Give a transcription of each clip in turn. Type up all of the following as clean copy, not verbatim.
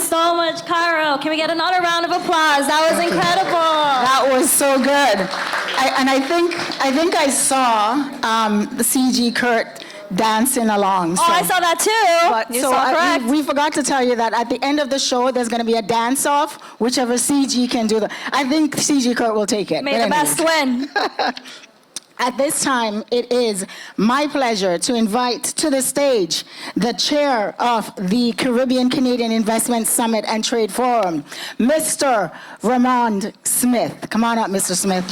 so much, Cairo. Can we get another round of applause? That was incredible. That was so good. I think I saw the CG Kurt dancing along. Oh, I saw that too. You saw correct. We forgot to tell you that at the end of the show, there's going to be a dance-off, whichever CG can do I think CG Kurt will take it. May the best win. At this time, it is my pleasure to invite to the stage the chair of the Caribbean Canadian Investment Summit and Trade Forum, Mr. Ramon Smith. Come on up, Mr. Smith.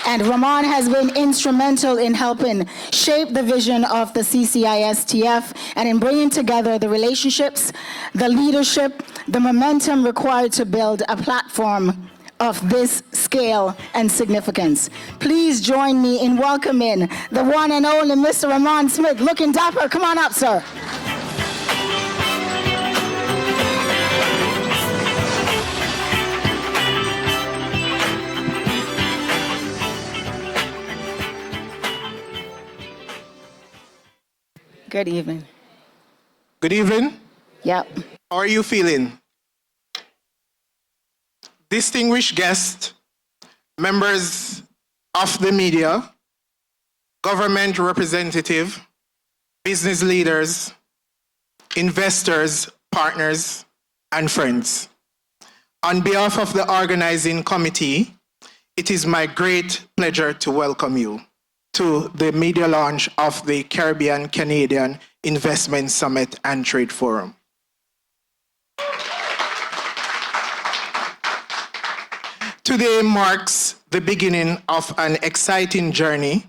And Ramon has been instrumental in helping shape the vision of the CCISTF and in bringing together the relationships, the leadership, the momentum required to build a platform of this scale and significance. Please join me in welcoming the one and only Mr. Ramon Smith. Looking dapper. Come on up, sir. Good evening. Good evening. Yep. How are you feeling? Distinguished guests, members of the media, government representative, business leaders, investors, partners, and friends. On behalf of the organizing committee, it is my great pleasure to welcome you to the media launch of the Caribbean Canadian Investment Summit and Trade Forum. Today marks the beginning of an exciting journey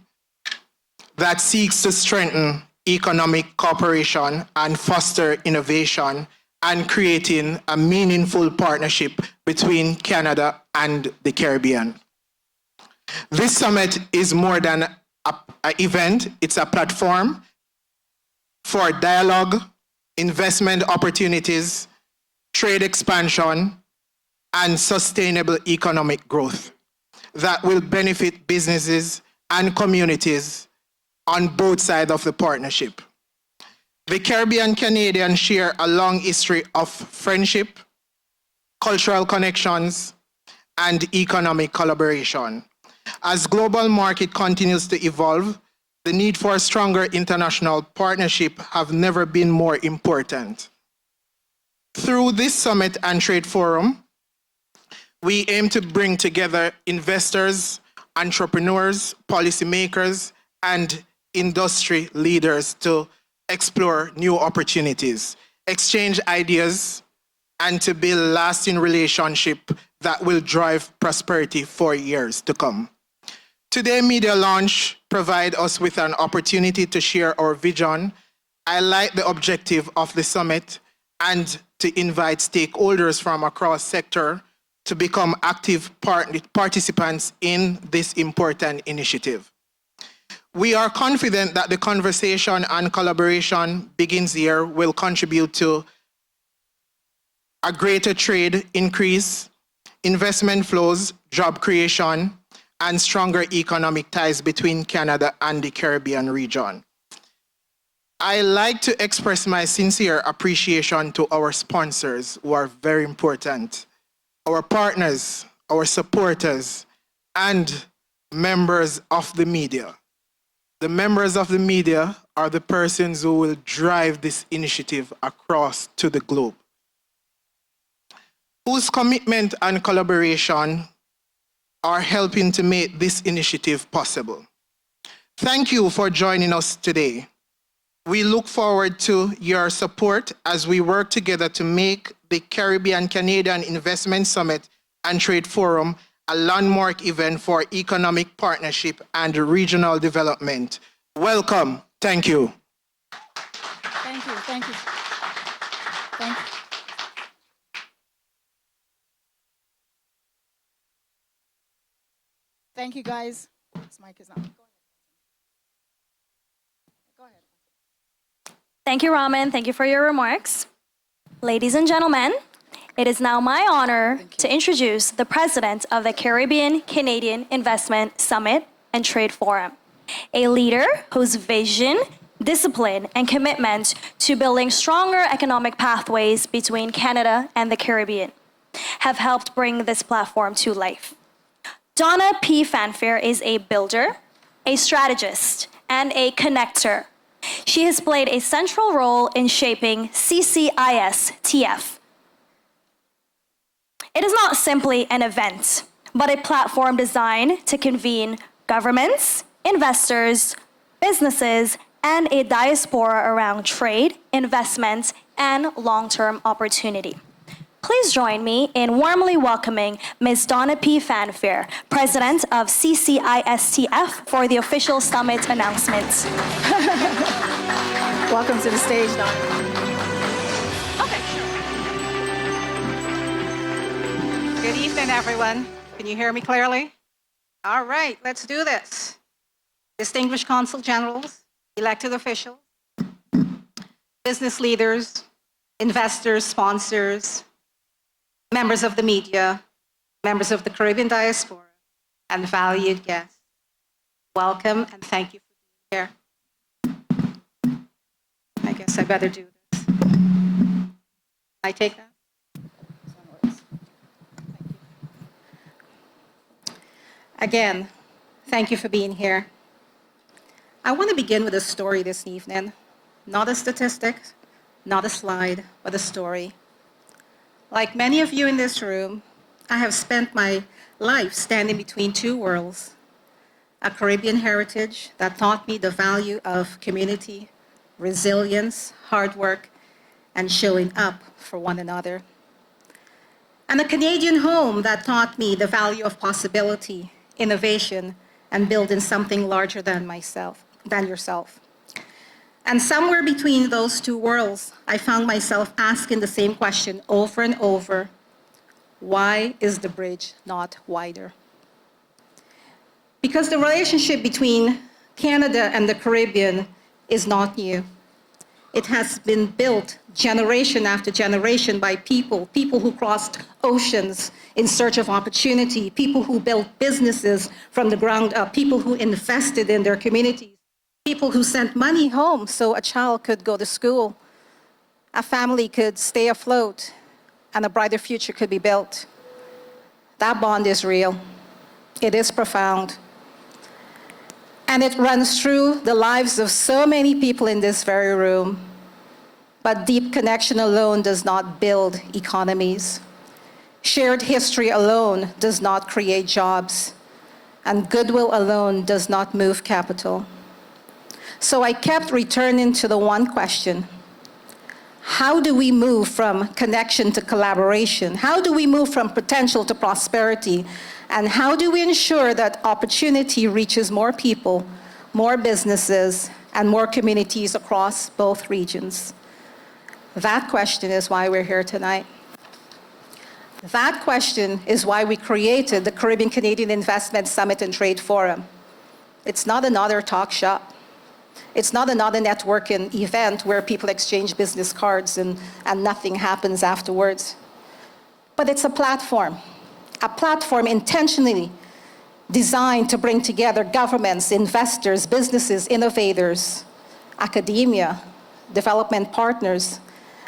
that seeks to strengthen economic cooperation and foster innovation and creating a meaningful partnership between Canada and the Caribbean. This summit is more than an event, it's a platform for dialogue, investment opportunities, trade expansion, and sustainable economic growth that will benefit businesses and communities on both sides of the partnership. The Caribbean Canadians share a long history of friendship, cultural connections, and economic collaboration. As global market continues to evolve, the need for a stronger international partnership have never been more important. Through this summit and trade forum, we aim to bring together investors, entrepreneurs, policymakers, and industry leaders to explore new opportunities, exchange ideas, and to build lasting relationships that will drive prosperity for years to come. Today, Media Launch provides us with an opportunity to share our vision, highlight the objective of the summit, and to invite stakeholders from across sector to become active participants in this important initiative. We are confident that the conversation and collaboration begins here will contribute to a greater trade increase, investment flows, job creation, and stronger economic ties between Canada and the Caribbean region. I like to express my sincere appreciation to our sponsors who are very important, our partners, our supporters, and members of the media. The members of the media are the persons who will drive this initiative across to the globe, whose commitment and collaboration are helping to make this initiative possible. Thank you for joining us today. We look forward to your support as we work together to make the Caribbean Canadian Investment Summit and Trade Forum a landmark event for economic partnership and regional development. Welcome. Thank you. Thank you. Thank you. Thank you. Thank you, guys. This mic is on. Go ahead. Thank you, Raman. Thank you for your remarks. Ladies and gentlemen, it is now my honor to introduce the president of the Caribbean Canadian Investment Summit and Trade Forum, a leader whose vision, discipline, and commitment to building stronger economic pathways between Canada and the Caribbean have helped bring this platform to life. Donna P. Fanfair is a builder, a strategist, and a connector. She has played a central role in shaping CCISTF. It is not simply an event, but a platform designed to convene governments, investors, businesses, and a diaspora around trade, investment, and long-term opportunity. Please join me in warmly welcoming Ms. Donna P. Fanfair, President of CCISTF, for the official summit announcements. Welcome to the stage, Donna. Okay, sure. Good evening, everyone. Can you hear me clearly? All right, let's do this. Distinguished Consul Generals, elected officials, business leaders, investors, sponsors, members of the media, members of the Caribbean diaspora, and valued guests. Welcome and thank you for being here. I guess I better do this. Can I take that? Again, thank you for being here. I want to begin with a story this evening. Not a statistic, not a slide, but a story. Like many of you in this room, I have spent my life standing between two worlds. A Caribbean heritage that taught me the value of community, resilience, hard work, and showing up for one another. And a Canadian home that taught me the value of possibility, innovation, and building something larger than yourself. And somewhere between those two worlds, I found myself asking the same question over and over: why is the bridge not wider? Because the relationship between Canada and the Caribbean is not new. It has been built generation after generation by people who crossed oceans in search of opportunity, people who built businesses from the ground up, people who invested in their communities, people who sent money home so a child could go to school, a family could stay afloat, and a brighter future could be built. That bond is real. It is profound. And it runs through the lives of so many people in this very room. But deep connection alone does not build economies. Shared history alone does not create jobs. And goodwill alone does not move capital. So I kept returning to the one question: how do we move from connection to collaboration? How do we move from potential to prosperity? And how do we ensure that opportunity reaches more people, more businesses, and more communities across both regions? That question is why we're here tonight. That question is why we created the Caribbean Canadian Investment Summit and Trade Forum. It's not another talk shop. It's not another networking event where people exchange business cards and nothing happens afterwards. But it's a platform intentionally designed to bring together governments, investors, businesses, innovators, academia, development partners,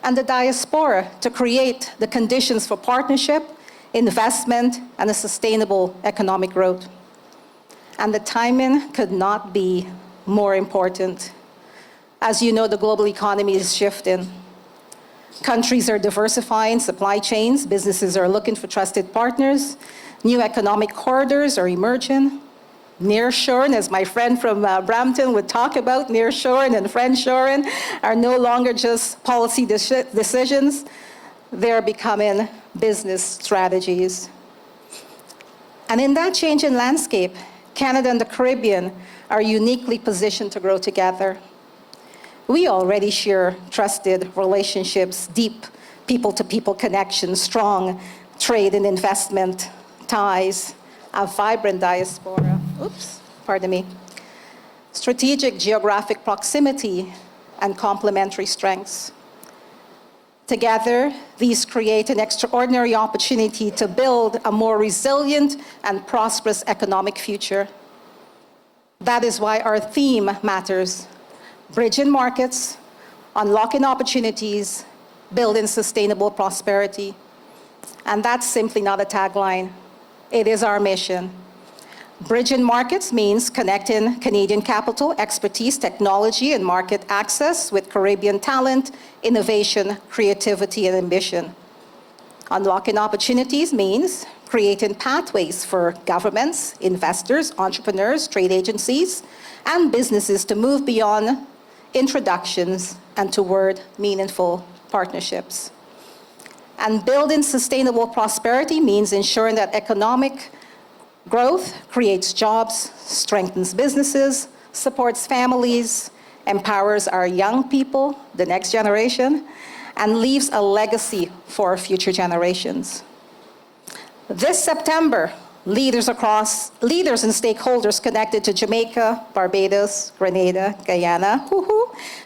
and the diaspora to create the conditions for partnership, investment, and a sustainable economic growth. And the timing could not be more important. As you know, the global economy is shifting. Countries are diversifying supply chains, businesses are looking for trusted partners, new economic corridors are emerging. Nearshoring, as my friend from Brampton would talk about, nearshoring and friendshoring are no longer just policy decisions, they're becoming business strategies. And in that changing landscape, Canada and the Caribbean are uniquely positioned to grow together. We already share trusted relationships, deep people-to-people connections, strong trade and investment ties, a vibrant diaspora, strategic geographic proximity, and complementary strengths. Together, these create an extraordinary opportunity to build a more resilient and prosperous economic future. That is why our theme matters: bridging markets, unlocking opportunities, building sustainable prosperity. And that's simply not a tagline. It is our mission. Bridging markets means connecting Canadian capital, expertise, technology, and market access with Caribbean talent, innovation, creativity, and ambition. Unlocking opportunities means creating pathways for governments, investors, entrepreneurs, trade agencies, and businesses to move beyond introductions and toward meaningful partnerships. And building sustainable prosperity means ensuring that economic growth creates jobs, strengthens businesses, supports families, empowers our young people, the next generation, and leaves a legacy for future generations. This September, leaders and stakeholders connected to Jamaica, Barbados, Grenada, Guyana,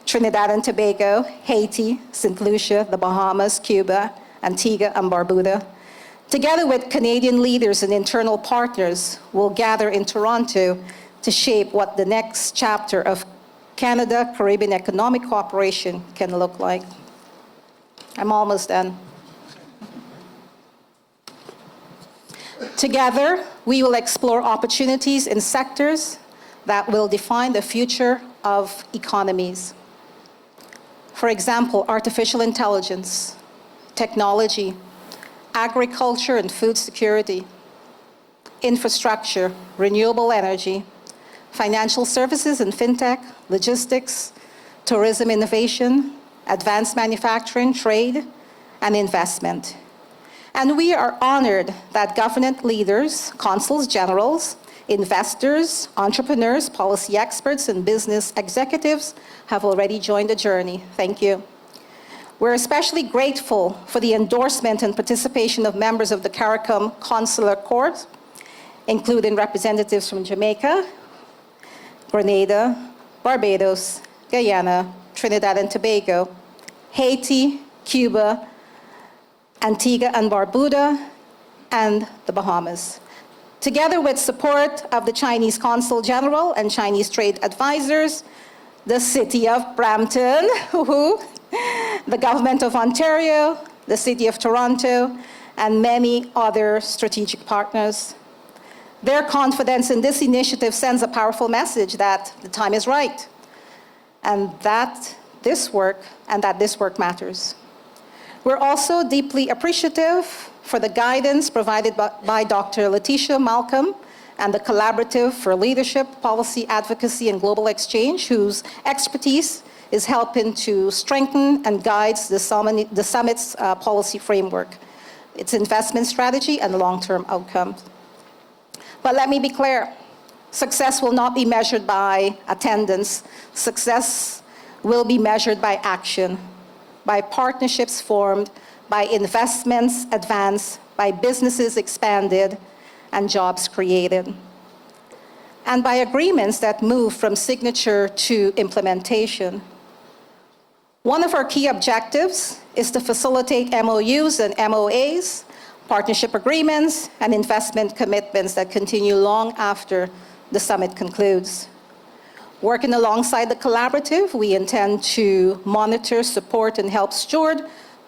Trinidad and Tobago, Haiti, St. Lucia, the Bahamas, Cuba, Antigua and Barbuda, together with Canadian leaders and internal partners, will gather in Toronto to shape what the next chapter of Canada-Caribbean economic cooperation can look like. I'm almost done. Together, we will explore opportunities in sectors that will define the future of economies. For example, artificial intelligence, technology, agriculture and food security, infrastructure, renewable energy, financial services and fintech, logistics, tourism innovation, advanced manufacturing, trade, and investment. And we are honored that government leaders, consuls generals, investors, entrepreneurs, policy experts, and business executives have already joined the journey. Thank you. We're especially grateful for the endorsement and participation of members of the CARICOM Consular Corps, including representatives from Jamaica, Grenada, Barbados, Guyana, Trinidad and Tobago, Haiti, Cuba, Antigua and Barbuda, and the Bahamas. Together with support of the Chinese Consul General and Chinese trade advisors, the City of Brampton, the Government of Ontario, the City of Toronto, and many other strategic partners. Their confidence in this initiative sends a powerful message that the time is right, and that this work matters. We're also deeply appreciative for the guidance provided by Dr. Letitia Malcolm and the Collaborative for Leadership, Policy Advocacy and Global Exchange, whose expertise is helping to strengthen and guides the summit's policy framework, its investment strategy and long-term outcomes. But let me be clear, success will not be measured by attendance. Success will be measured by action, by partnerships formed, by investments advanced, by businesses expanded, and jobs created, and by agreements that move from signature to implementation. One of our key objectives is to facilitate MOUs and MOAs, partnership agreements, and investment commitments that continue long after the summit concludes. Working alongside the collaborative, we intend to monitor, support, and help steward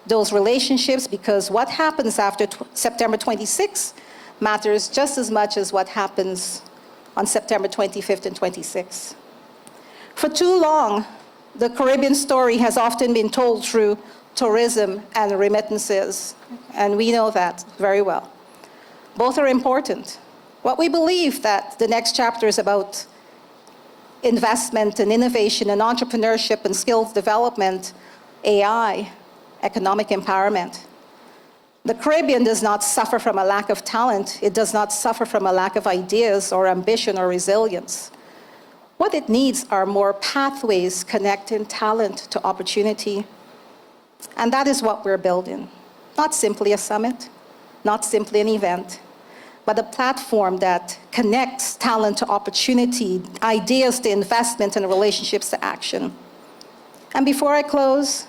those relationships, because what happens after September 26th matters just as much as what happens on September 25th and 26th. For too long, the Caribbean story has often been told through tourism and remittances, and we know that very well. Both are important. What we believe that the next chapter is about investment and innovation and entrepreneurship and skills development, AI, economic empowerment. The Caribbean does not suffer from a lack of talent. It does not suffer from a lack of ideas or ambition or resilience. What it needs are more pathways connecting talent to opportunity. And that is what we're building. Not simply a summit, not simply an event, but a platform that connects talent to opportunity, ideas to investment, and relationships to action. And before I close,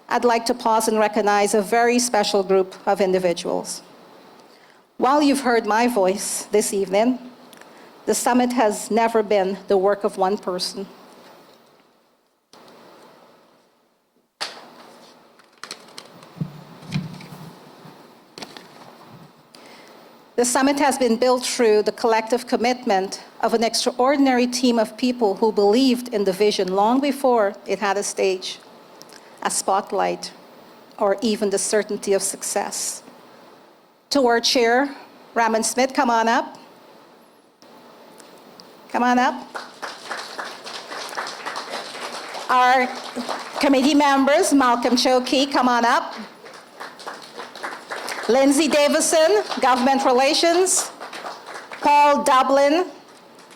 I'd like to pause and recognize a very special group of individuals. While you've heard my voice this evening, the summit has never been the work of one person. The summit has been built through the collective commitment of an extraordinary team of people who believed in the vision long before it had a stage, a spotlight, or even the certainty of success. To our chair, Raman Smith, come on up. Come on up. Our committee members, Malcolm Chokey, come on up. Lindsay Davison, Government Relations. Paul Dublin,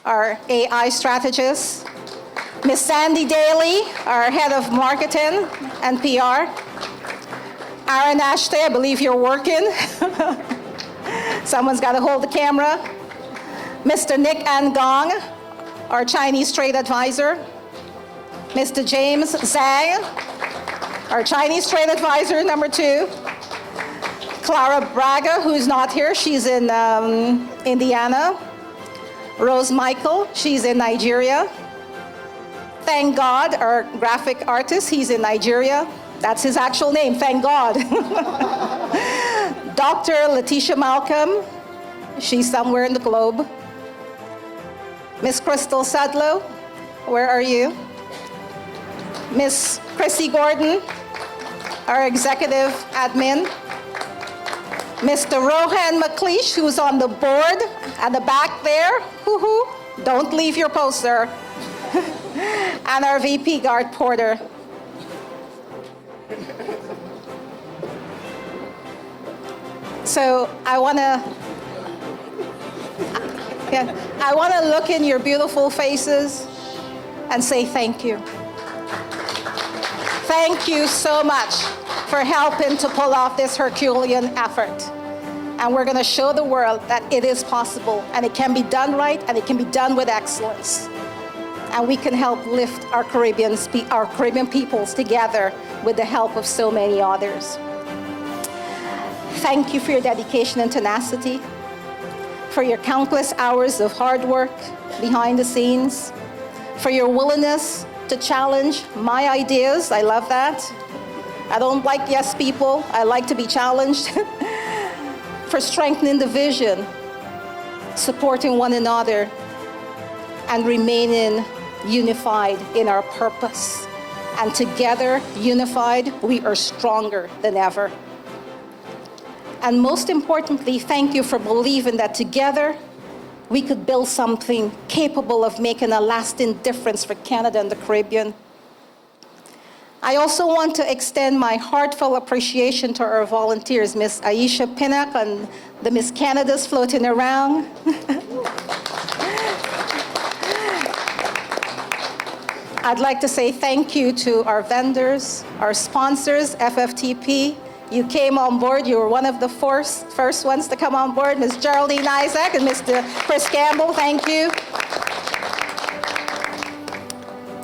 our AI strategist. Ms. Sandy Daly, our Head of Marketing and PR. Aaron Ashton, I believe you're working. Someone's got to hold the camera. Mr. Nick Angong, our Chinese trade advisor. Mr. James Zhang, our Chinese trade advisor, number 2. Clara Braga, who's not here, she's in Indiana. Rose Michael, she's in Nigeria. Thank God, our graphic artist, he's in Nigeria. That's his actual name, thank God. Dr. Letitia Malcolm, she's somewhere in the globe. Miss Crystal Sudlow, where are you? Miss Chrissy Gordon, our executive admin. Mr. Rohan McLeish, who's on the board at the back there. Hoo-hoo. Don't leave your post, sir. And our VP, Garth Porter. So I want to look in your beautiful faces and say thank you. Thank you so much for helping to pull off this Herculean effort. And we're going to show the world that it is possible, and it can be done right, and it can be done with excellence. And we can help lift our Caribbean peoples together with the help of so many others. Thank you for your dedication and tenacity, for your countless hours of hard work behind the scenes, for your willingness to challenge my ideas. I love that. I don't like yes people. I like to be challenged. For strengthening the vision, supporting one another, and remaining unified in our purpose. And together, unified, we are stronger than ever. And most importantly, thank you for believing that together, we could build something capable of making a lasting difference for Canada and the Caribbean. I also want to extend my heartfelt appreciation to our volunteers, Ms. Aisha Pinnock and the Miss Canadas floating around. I'd like to say thank you to our vendors, our sponsors, FFTP. You came on board, you were one of the first ones to come on board, Ms. Geraldine Isaac and Mr. Chris Campbell, thank you.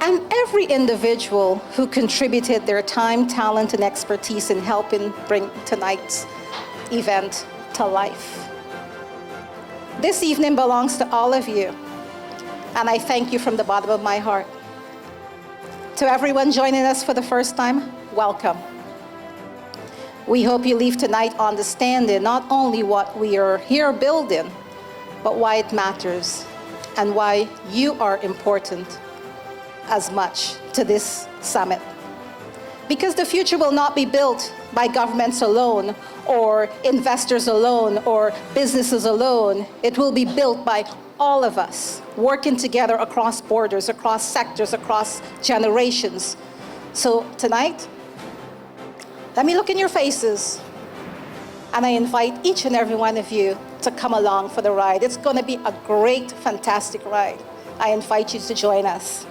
And every individual who contributed their time, talent, and expertise in helping bring tonight's event to life. This evening belongs to all of you, and I thank you from the bottom of my heart. To everyone joining us for the first time, welcome. We hope you leave tonight understanding not only what we are here building, but why it matters and why you are important as much to this summit. Because the future will not be built by governments alone, or investors alone, or businesses alone. It will be built by all of us, working together across borders, across sectors, across generations. So tonight, let me look in your faces, and I invite each and every one of you to come along for the ride. It's going to be a great, fantastic ride. I invite you to join us.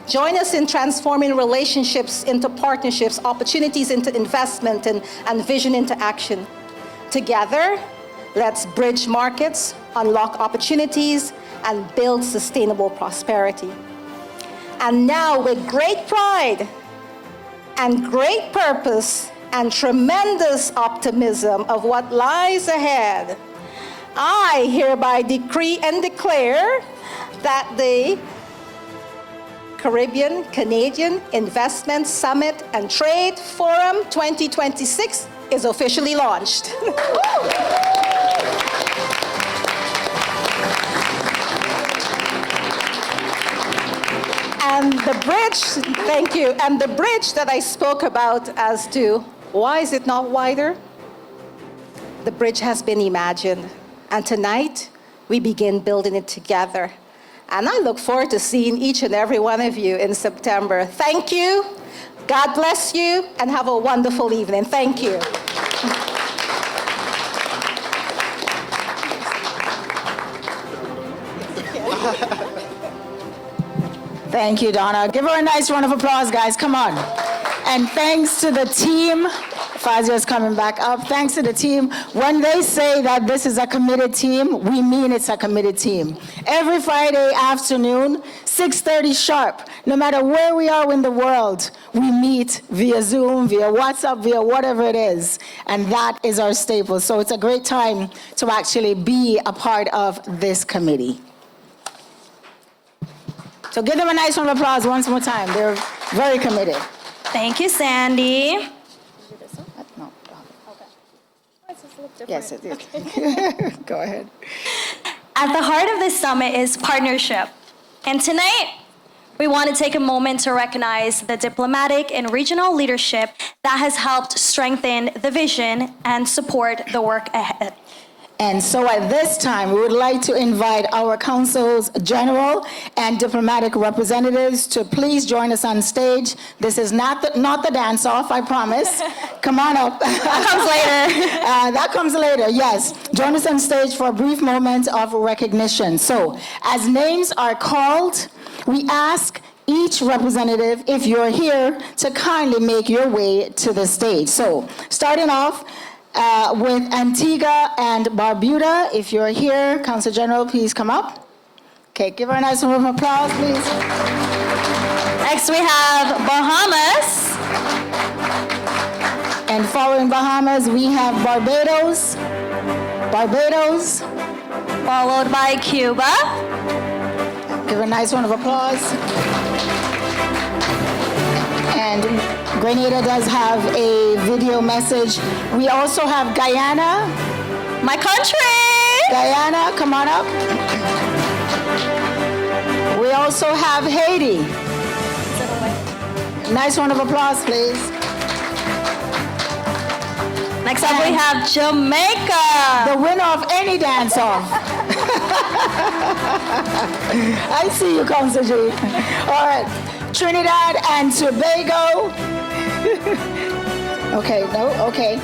Join us in transforming relationships into partnerships, opportunities into investment, and vision into action. Together, let's bridge markets, unlock opportunities, and build sustainable prosperity. And now, with great pride and great purpose and tremendous optimism of what lies ahead, I hereby decree and declare that the Caribbean Canadian Investment Summit and Trade Forum 2026 is officially launched. And the bridge, thank you, and the bridge that I spoke about as to why is it not wider? The bridge has been imagined, and tonight we begin building it together. And I look forward to seeing each and every one of you in September. Thank you, God bless you, and have a wonderful evening. Thank you. Thank you, Donna. Give her a nice round of applause, guys. Come on. And thanks to the team. Fazia's coming back up. Thanks to the team. When they say that this is a committed team, we mean it's a committed team. Every Friday afternoon, 6:30 sharp, no matter where we are in the world, we meet via Zoom, via WhatsApp, via whatever it is. And that is our staple. So it's a great time to actually be a part of this committee. So give them a nice round of applause once more time. They're very committed. Thank you, Sandy. No. Yes, it is. Go ahead. At the heart of this summit is partnership. And tonight, we want to take a moment to recognize the diplomatic and regional leadership that has helped strengthen the vision and support the work ahead. And so at this time, we would like to invite our council's general and diplomatic representatives to please join us on stage. This is not the dance-off, I promise. Come on up. That comes later. That comes later, yes. Join us on stage for a brief moment of recognition. So, as names are called, we ask each representative, if you're here, to kindly make your way to the stage. So, starting off, with Antigua and Barbuda. If you're here, Council General, please come up. Okay, give her a nice round of applause, please. Next we have Bahamas. And following Bahamas, we have Barbados. Barbados. Followed by Cuba. Give her a nice round of applause. And Grenada does have a video message. We also have Guyana. My country. Guyana, come on up. We also have Haiti. Nice round of applause, please. Next up we have Jamaica. The winner of any dance-off. I see you, Council G. All right. Trinidad and Tobago. Okay.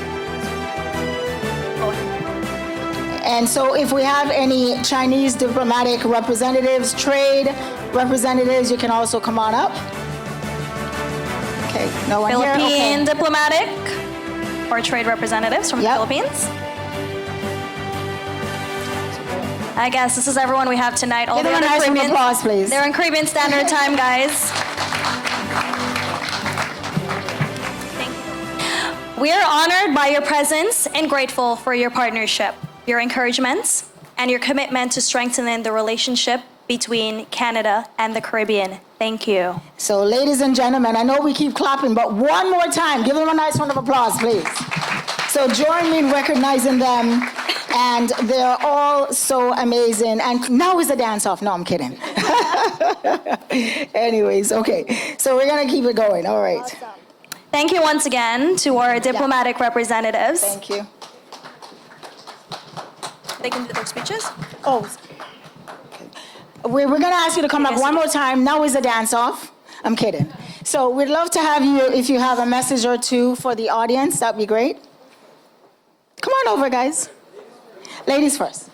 And so if we have any Chinese diplomatic representatives, trade representatives, you can also come on up. Okay, no one here? Philippine Okay. diplomatic or trade representatives from the Philippines. I guess this is everyone we have tonight. All Give the them a other nice round of Caribbean, applause, please. they're in Caribbean Standard Time, guys. Thank you. We are honored by your presence and grateful for your partnership, your encouragements, and your commitment to strengthening the relationship between Canada and the Caribbean. Thank you. So, ladies and gentlemen, I know we keep clapping, but one more time, give them a nice round of applause, please. So join me in recognizing them, and they're all so amazing. And now is the dance-off. No, I'm kidding. Anyways, okay. So we're gonna keep it going. All right. Awesome. Thank you once again to our diplomatic representatives. Thank you. They can do their speeches. Oh. We're going to ask you to come up one more time. Now is the dance-off. I'm kidding. So we'd love to have you, if you have a message or two for the audience, that'd be great. Come on over, guys. Ladies first.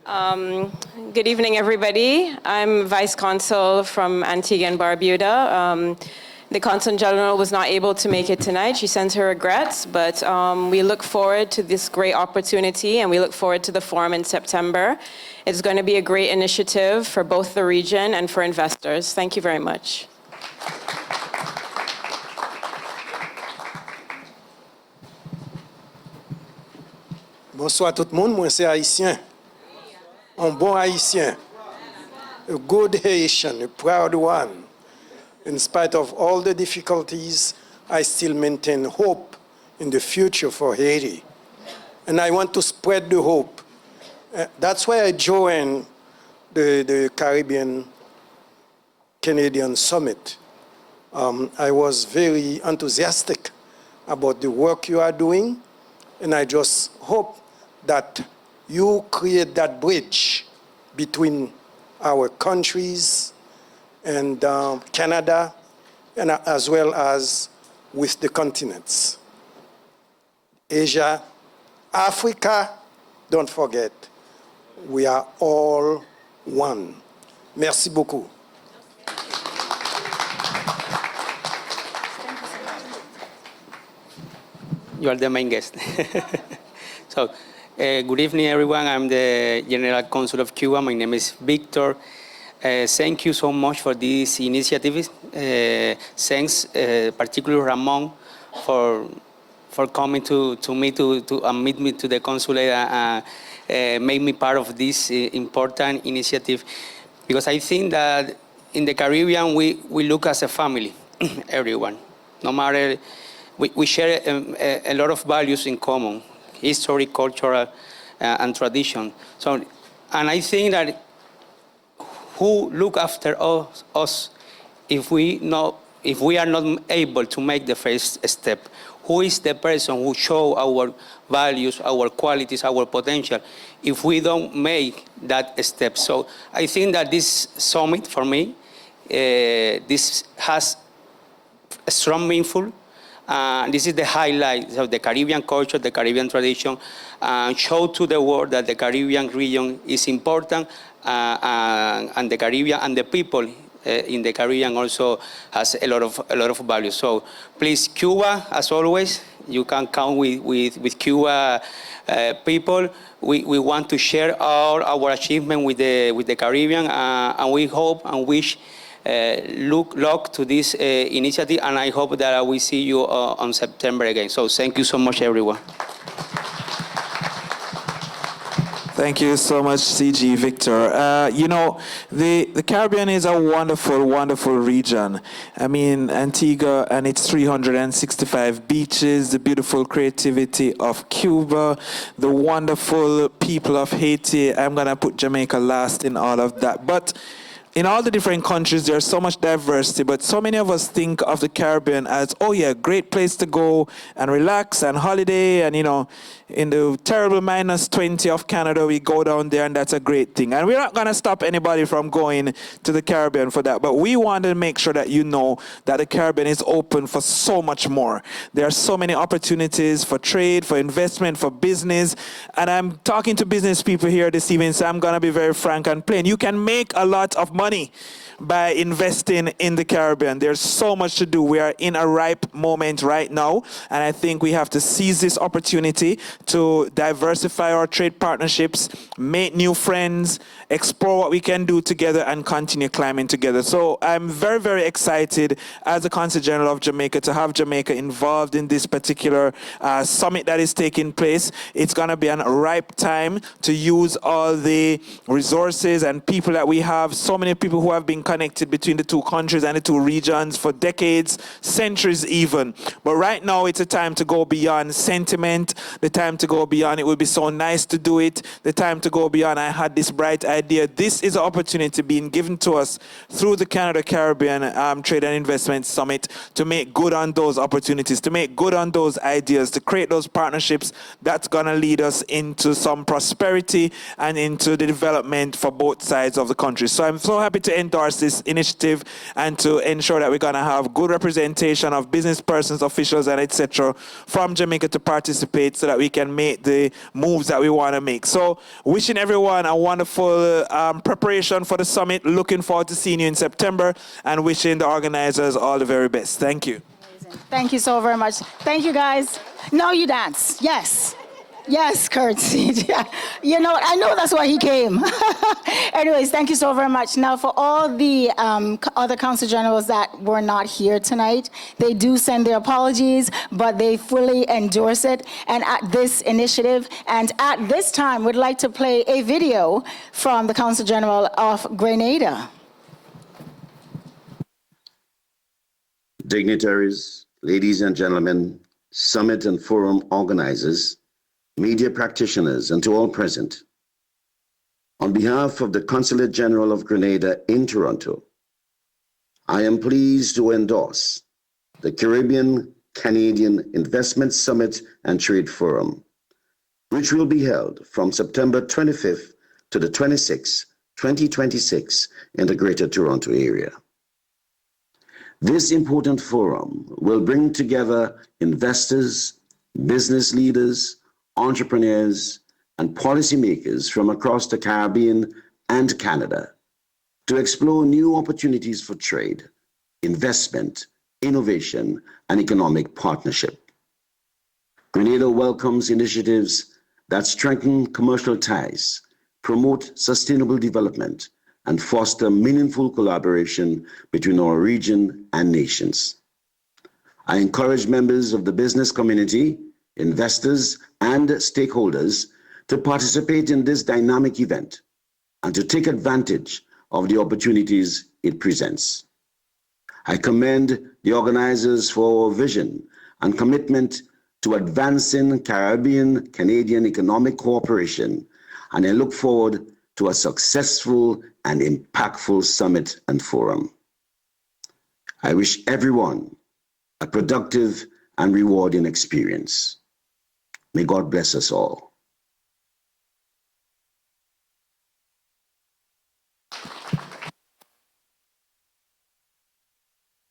Good evening, everybody. I'm Vice Consul from Antigua and Barbuda. The Consul General was not able to make it tonight. She sends her regrets, but we look forward to this great opportunity, and we look forward to the forum in September. It's going to be a great initiative for both the region and for investors. Thank you very much. Bonsoir tout le monde, moi c'est Haïtien. Un bon Haïtien. A good Haitian, a proud one. In spite of all the difficulties, I still maintain hope in the future for Haiti. And I want to spread the hope. That's why I joined the Caribbean Canadian summit. I was very enthusiastic about the work you are doing, and I just hope that you create that bridge between our countries and Canada, and as well as with the continents. Asia, Africa, don't forget, we are all one. Merci beaucoup. You are the main guest. So, good evening, everyone. I'm the General Consul of Cuba. My name is Victor. Thank you so much for this initiative. Thanks, particularly Ramon, for coming to meet me to the consulate and make me part of this important initiative. Because I think that in the Caribbean, we look as a family, everyone. No matter, we share a lot of values in common, history, cultural, and tradition. So, and I think that who look after us if we are not able to make the first step? Who is the person who show our values, our qualities, our potential, if we don't make that step? So I think that this summit, for me, this has a strong meaningful. This is the highlight of the Caribbean culture, the Caribbean tradition, show to the world that the Caribbean region is important, and the Caribbean and the people in the Caribbean also has a lot of value. So please, Cuba, as always, you can count with Cuba people. We want to share all our achievement with the Caribbean, and we hope and wish look to this initiative, and I hope that I will see you on September again. So thank you so much, everyone. Thank you so much, CG Victor. You know, the Caribbean is a wonderful, wonderful region. I mean, Antigua and its 365 beaches, the beautiful creativity of Cuba, the wonderful people of Haiti. I'm going to put Jamaica last in all of that. But in all the different countries, there's so much diversity, but so many of us think of the Caribbean as, oh yeah, great place to go and relax and holiday, and you know, in the terrible -20 of Canada, we go down there and that's a great thing. And we're not going to stop anybody from going to the Caribbean for that, but we want to make sure that you know that the Caribbean is open for so much more. There are so many opportunities for trade, for investment, for business, and I'm talking to business people here this evening, so I'm going to be very frank and plain. You can make a lot of money by investing in the Caribbean. There's so much to do. We are in a ripe moment right now, and I think we have to seize this opportunity to diversify our trade partnerships, make new friends, explore what we can do together, and continue climbing together. So I'm very, very excited as the Consul General of Jamaica to have Jamaica involved in this particular summit that is taking place. It's going to be a ripe time to use all the resources and people that we have. So many people who have been connected between the two countries and the two regions for decades, centuries even. But right now it's a time to go beyond sentiment, the time to go beyond it would be so nice to do it, the time to go beyond I had this bright idea. This is an opportunity being given to us through the Canada-Caribbean Trade and Investment Summit to make good on those opportunities, to make good on those ideas, to create those partnerships that's going to lead us into some prosperity and into the development for both sides of the country. So I'm so happy to endorse this initiative and to ensure that we're going to have good representation of business persons, officials, and etc. from Jamaica to participate so that we can make the moves that we want to make. So wishing everyone a wonderful preparation for the summit. Looking forward to seeing you in September and wishing the organizers all the very best. Thank you. Amazing. Thank you so very much. Thank you, guys. Now you dance. Yes. Yes, Kurt. You know, I know that's why he came. Anyways, thank you so very much. Now, for all the other Consul Generals that were not here tonight, they do send their apologies, but they fully endorse it and at this initiative. And at this time, we'd like to play a video from the Consul General of Grenada. Dignitaries, ladies and gentlemen, summit and forum organizers, media practitioners, and to all present. On behalf of the Consulate General of Grenada in Toronto, I am pleased to endorse the Caribbean-Canadian Investment Summit and Trade Forum, which will be held from September 25th to the 26th, 2026 in the Greater Toronto Area. This important forum will bring together investors, business leaders, entrepreneurs, and policymakers from across the Caribbean and Canada to explore new opportunities for trade, investment, innovation, and economic partnership. Grenada welcomes initiatives that strengthen commercial ties, promote sustainable development, and foster meaningful collaboration between our region and nations. I encourage members of the business community, investors, and stakeholders to participate in this dynamic event and to take advantage of the opportunities it presents. I commend the organizers for our vision and commitment to advancing Caribbean-Canadian economic cooperation, and I look forward to a successful and impactful summit and forum. I wish everyone a productive and rewarding experience. May God bless us all.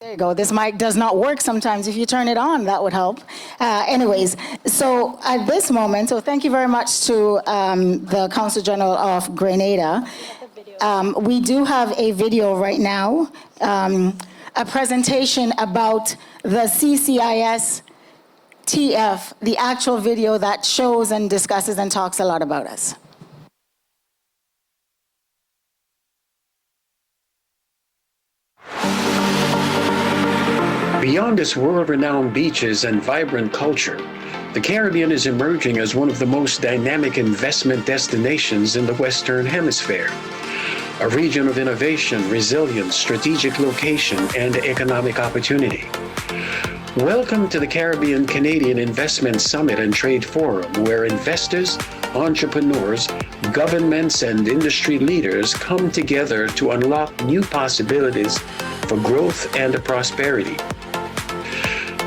There you go. This mic does not work sometimes. If you turn it on, that would help. Anyways, so at this moment, so thank you very much to the Consul General of Grenada. We do have a video right now, a presentation about the CCISTF, the actual video that shows and discusses and talks a lot about us. Beyond its world-renowned beaches and vibrant culture, the Caribbean is emerging as one of the most dynamic investment destinations in the Western Hemisphere. A region of innovation, resilience, strategic location, and economic opportunity. Welcome to the Caribbean-Canadian Investment Summit and Trade Forum, where investors, entrepreneurs, governments, and industry leaders come together to unlock new possibilities for growth and prosperity.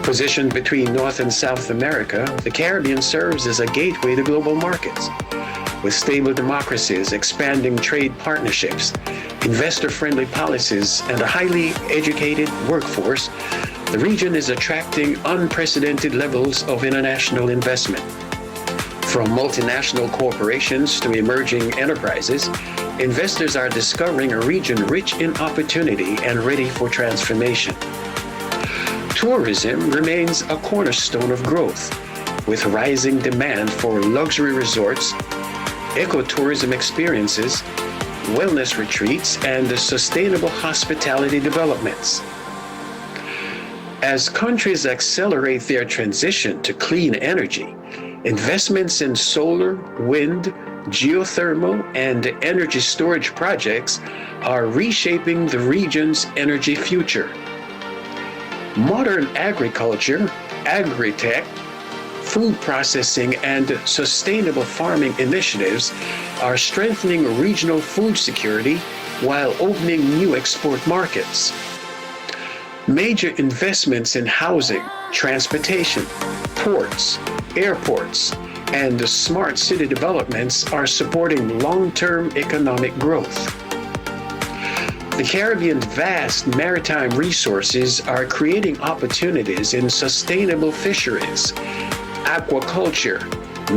Positioned between North and South America, the Caribbean serves as a gateway to global markets. With stable democracies, expanding trade partnerships, investor-friendly policies, and a highly educated workforce, the region is attracting unprecedented levels of international investment. From multinational corporations to emerging enterprises, investors are discovering a region rich in opportunity and ready for transformation. Tourism remains a cornerstone of growth, with rising demand for luxury resorts, ecotourism experiences, wellness retreats, and sustainable hospitality developments. As countries accelerate their transition to clean energy, investments in solar, wind, geothermal, and energy storage projects are reshaping the region's energy future. Modern agriculture, agri-tech, food processing, and sustainable farming initiatives are strengthening regional food security while opening new export markets. Major investments in housing, transportation, ports, airports, and smart city developments are supporting long-term economic growth. The Caribbean's vast maritime resources are creating opportunities in sustainable fisheries, aquaculture,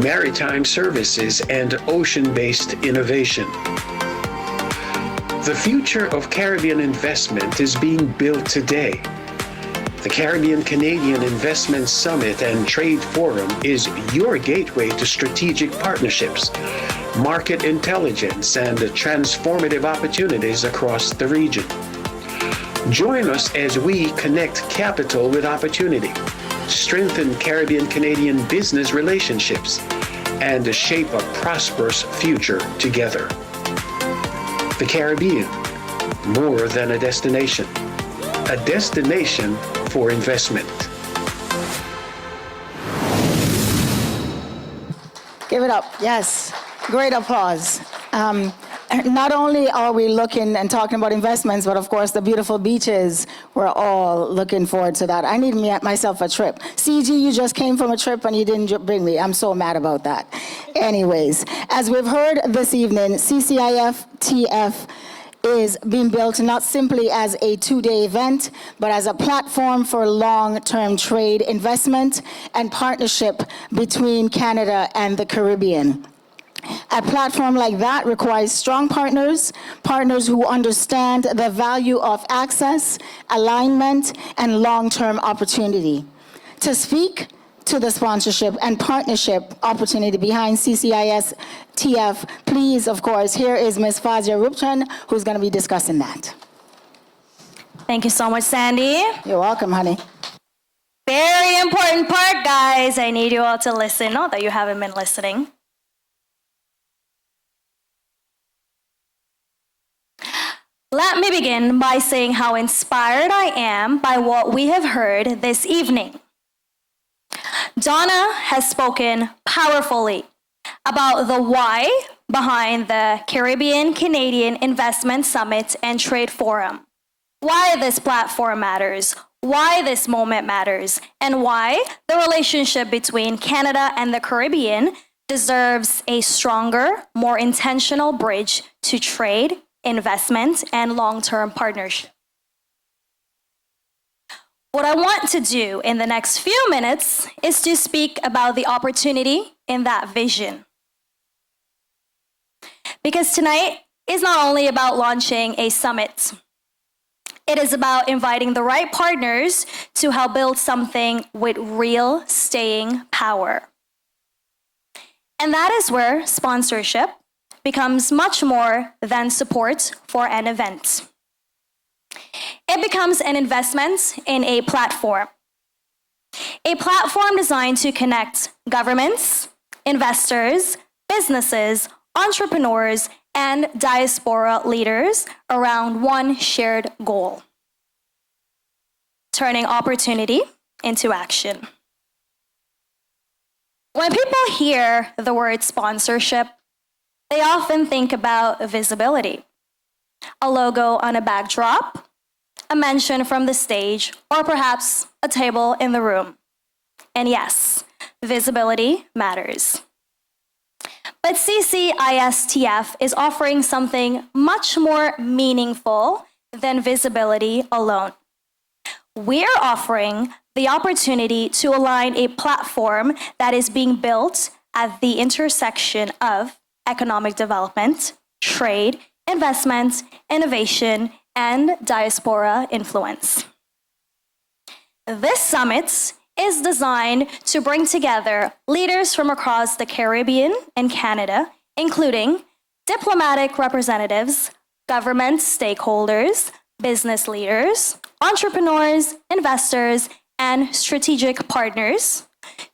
maritime services, and ocean-based innovation. The future of Caribbean investment is being built today. The Caribbean-Canadian Investment Summit and Trade Forum is your gateway to strategic partnerships, market intelligence, and transformative opportunities across the region. Join us as we connect capital with opportunity, strengthen Caribbean-Canadian business relationships, and shape a prosperous future together. The Caribbean, more than a destination for investment. Give it up, yes. Great applause. not only are we looking and talking about investments, but of course the beautiful beaches, we're all looking forward to that. I need myself a trip. CG, you just came from a trip and you didn't bring me. I'm so mad about that. Anyways, as we've heard this evening, CCISTF is being built not simply as a two-day event, but as a platform for long-term trade, investment, and partnership between Canada and the Caribbean. A platform like that requires strong partners, partners who understand the value of access, alignment, and long-term opportunity. To speak to the sponsorship and partnership opportunity behind CCISTF, please, of course, here is Ms. Fazia Rupchan, who's going to be discussing that. Thank you so much, Sandy. You're welcome, honey. Very important part, guys. I need you all to listen. Not that you haven't been listening. Let me begin by saying how inspired I am by what we have heard this evening. Donna has spoken powerfully about the why behind the Caribbean Canadian Investment Summit and Trade Forum, why this platform matters, why this moment matters, and why the relationship between Canada and the Caribbean deserves a stronger, more intentional bridge to trade, investment, and long-term partnership. What I want to do in the next few minutes is to speak about the opportunity in that vision. Because tonight is not only about launching a summit, it is about inviting the right partners to help build something with real staying power. And that is where sponsorship becomes much more than support for an event. It becomes an investment in a platform designed to connect governments, investors, businesses, entrepreneurs, and diaspora leaders around one shared goal: turning opportunity into action. When people hear the word sponsorship, they often think about visibility, a logo on a backdrop, a mention from the stage, or perhaps a table in the room. And yes, visibility matters. But CCISTF is offering something much more meaningful than visibility alone. We're offering the opportunity to align a platform that is being built at the intersection of economic development, trade, investment, innovation, and diaspora influence. This summit is designed to bring together leaders from across the Caribbean and Canada, including diplomatic representatives, government stakeholders, business leaders, entrepreneurs, investors, and strategic partners,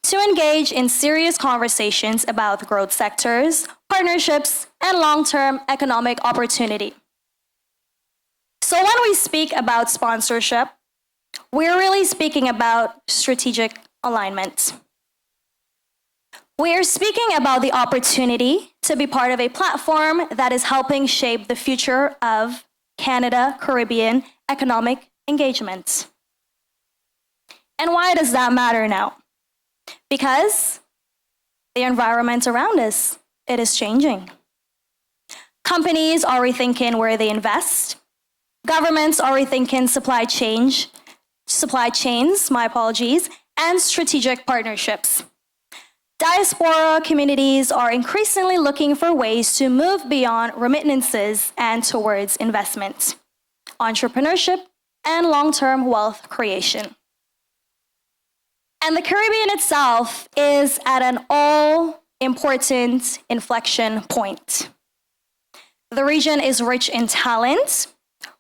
to engage in serious conversations about growth sectors, partnerships, and long-term economic opportunity. So when we speak about sponsorship, we're really speaking about strategic alignment. We're speaking about the opportunity to be part of a platform that is helping shape the future of Canada-Caribbean economic engagement. And why does that matter now? Because the environment around us, it is changing. Companies are rethinking where they invest. Governments are rethinking supply chains, and strategic partnerships. Diaspora communities are increasingly looking for ways to move beyond remittances and towards investment, entrepreneurship, and long-term wealth creation. And the Caribbean itself is at an all-important inflection point. The region is rich in talent,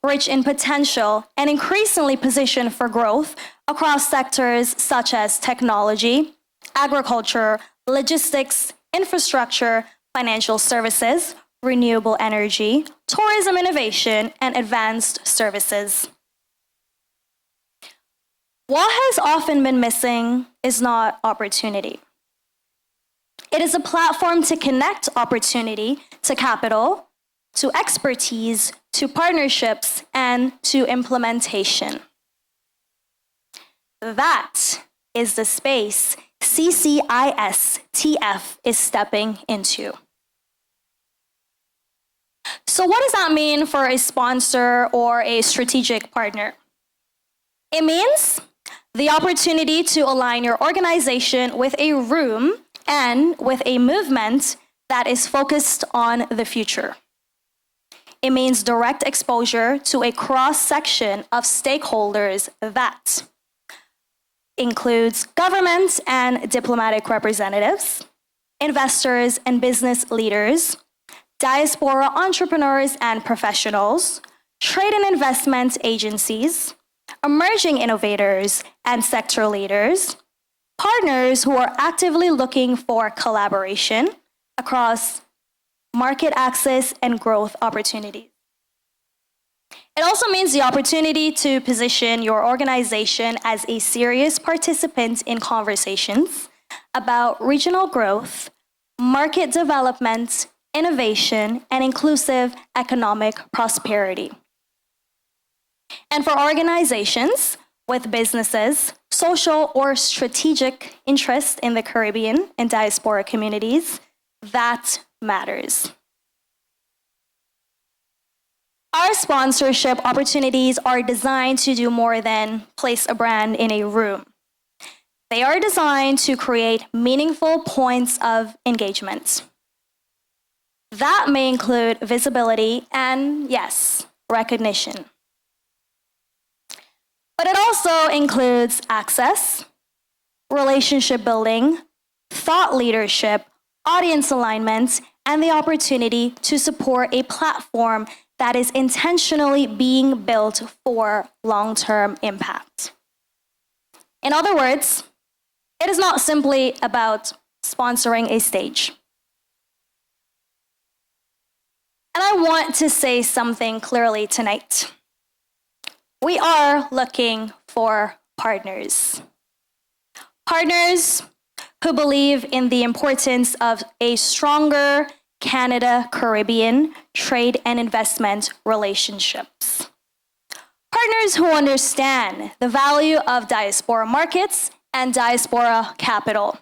rich in potential, and increasingly positioned for growth across sectors such as technology, agriculture, logistics, infrastructure, financial services, renewable energy, tourism innovation, and advanced services. What has often been missing is not opportunity. It is a platform to connect opportunity to capital, to expertise, to partnerships, and to implementation. That is the space CCISTF is stepping into. So what does that mean for a sponsor or a strategic partner? It means the opportunity to align your organization with a room and with a movement that is focused on the future. It means direct exposure to a cross-section of stakeholders that includes government and diplomatic representatives, investors and business leaders, diaspora entrepreneurs and professionals, trade and investment agencies, emerging innovators and sector leaders, partners who are actively looking for collaboration across market access and growth opportunities. It also means the opportunity to position your organization as a serious participant in conversations about regional growth, market development, innovation, and inclusive economic prosperity. And for organizations with businesses, social or strategic interest in the Caribbean and diaspora communities, that matters. Our sponsorship opportunities are designed to do more than place a brand in a room. They are designed to create meaningful points of engagement. That may include visibility and, yes, recognition. But it also includes access, relationship building, thought leadership, audience alignment, and the opportunity to support a platform that is intentionally being built for long-term impact. In other words, it is not simply about sponsoring a stage. And I want to say something clearly tonight. We are looking for partners. Partners who believe in the importance of a stronger Canada-Caribbean trade and investment relationships. Partners who understand the value of diaspora markets and diaspora capital.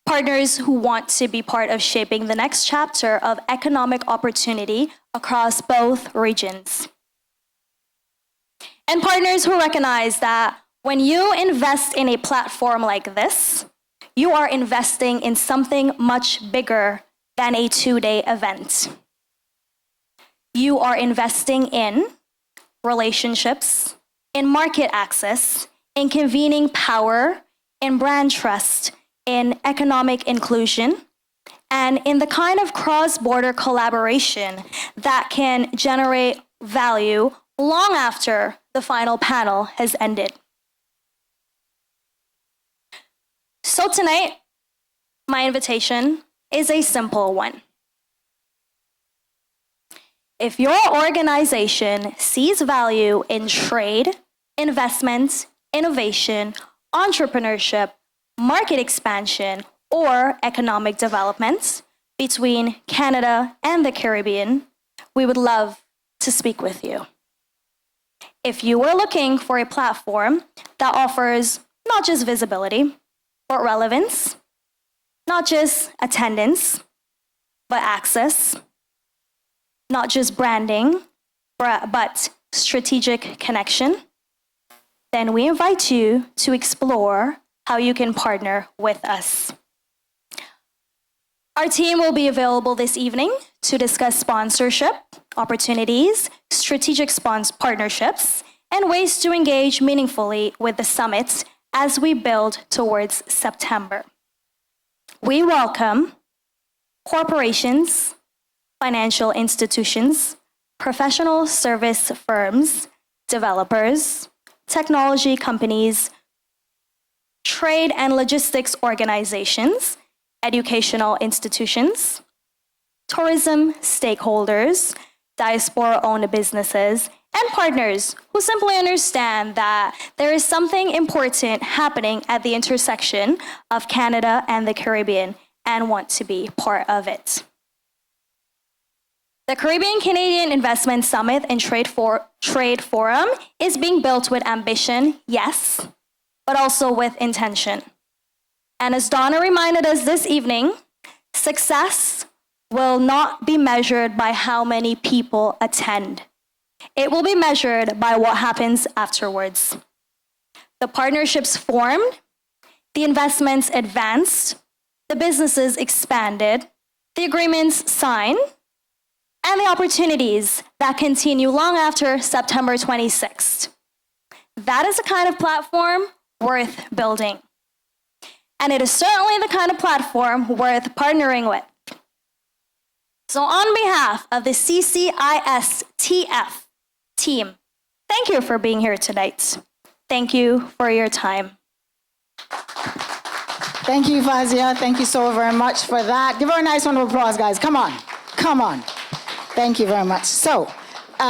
Partners who want to be part of shaping the next chapter of economic opportunity across both regions. And partners who recognize that when you invest in a platform like this, you are investing in something much bigger than a 2-day event. You are investing in relationships, in market access, in convening power, in brand trust, in economic inclusion, and in the kind of cross-border collaboration that can generate value long after the final panel has ended. So tonight, my invitation is a simple one. If your organization sees value in trade, investment, innovation, entrepreneurship, market expansion, or economic development between Canada and the Caribbean, we would love to speak with you. If you are looking for a platform that offers not just visibility, but relevance, not just attendance, but access, not just branding, but strategic connection, then we invite you to explore how you can partner with us. Our team will be available this evening to discuss sponsorship, opportunities, strategic partnerships, and ways to engage meaningfully with the summit as we build towards September. We welcome corporations, financial institutions, professional service firms, developers, technology companies, trade and logistics organizations, educational institutions, tourism stakeholders, diaspora-owned businesses, and partners who simply understand that there is something important happening at the intersection of Canada and the Caribbean and want to be part of it. The Caribbean Canadian Investment Summit and Trade Forum is being built with ambition, yes, but also with intention. And as Donna reminded us this evening, success will not be measured by how many people attend. It will be measured by what happens afterwards. The partnerships formed, the investments advanced, the businesses expanded, the agreements signed, and the opportunities that continue long after September 26th. That is the kind of platform worth building. And it is certainly the kind of platform worth partnering with. So on behalf of the CCISTF team, thank you for being here tonight. Thank you for your time. Thank you, Fazia. Thank you so very much for that. Give her a nice round of applause, guys. Come on. Come on. Thank you very much. So,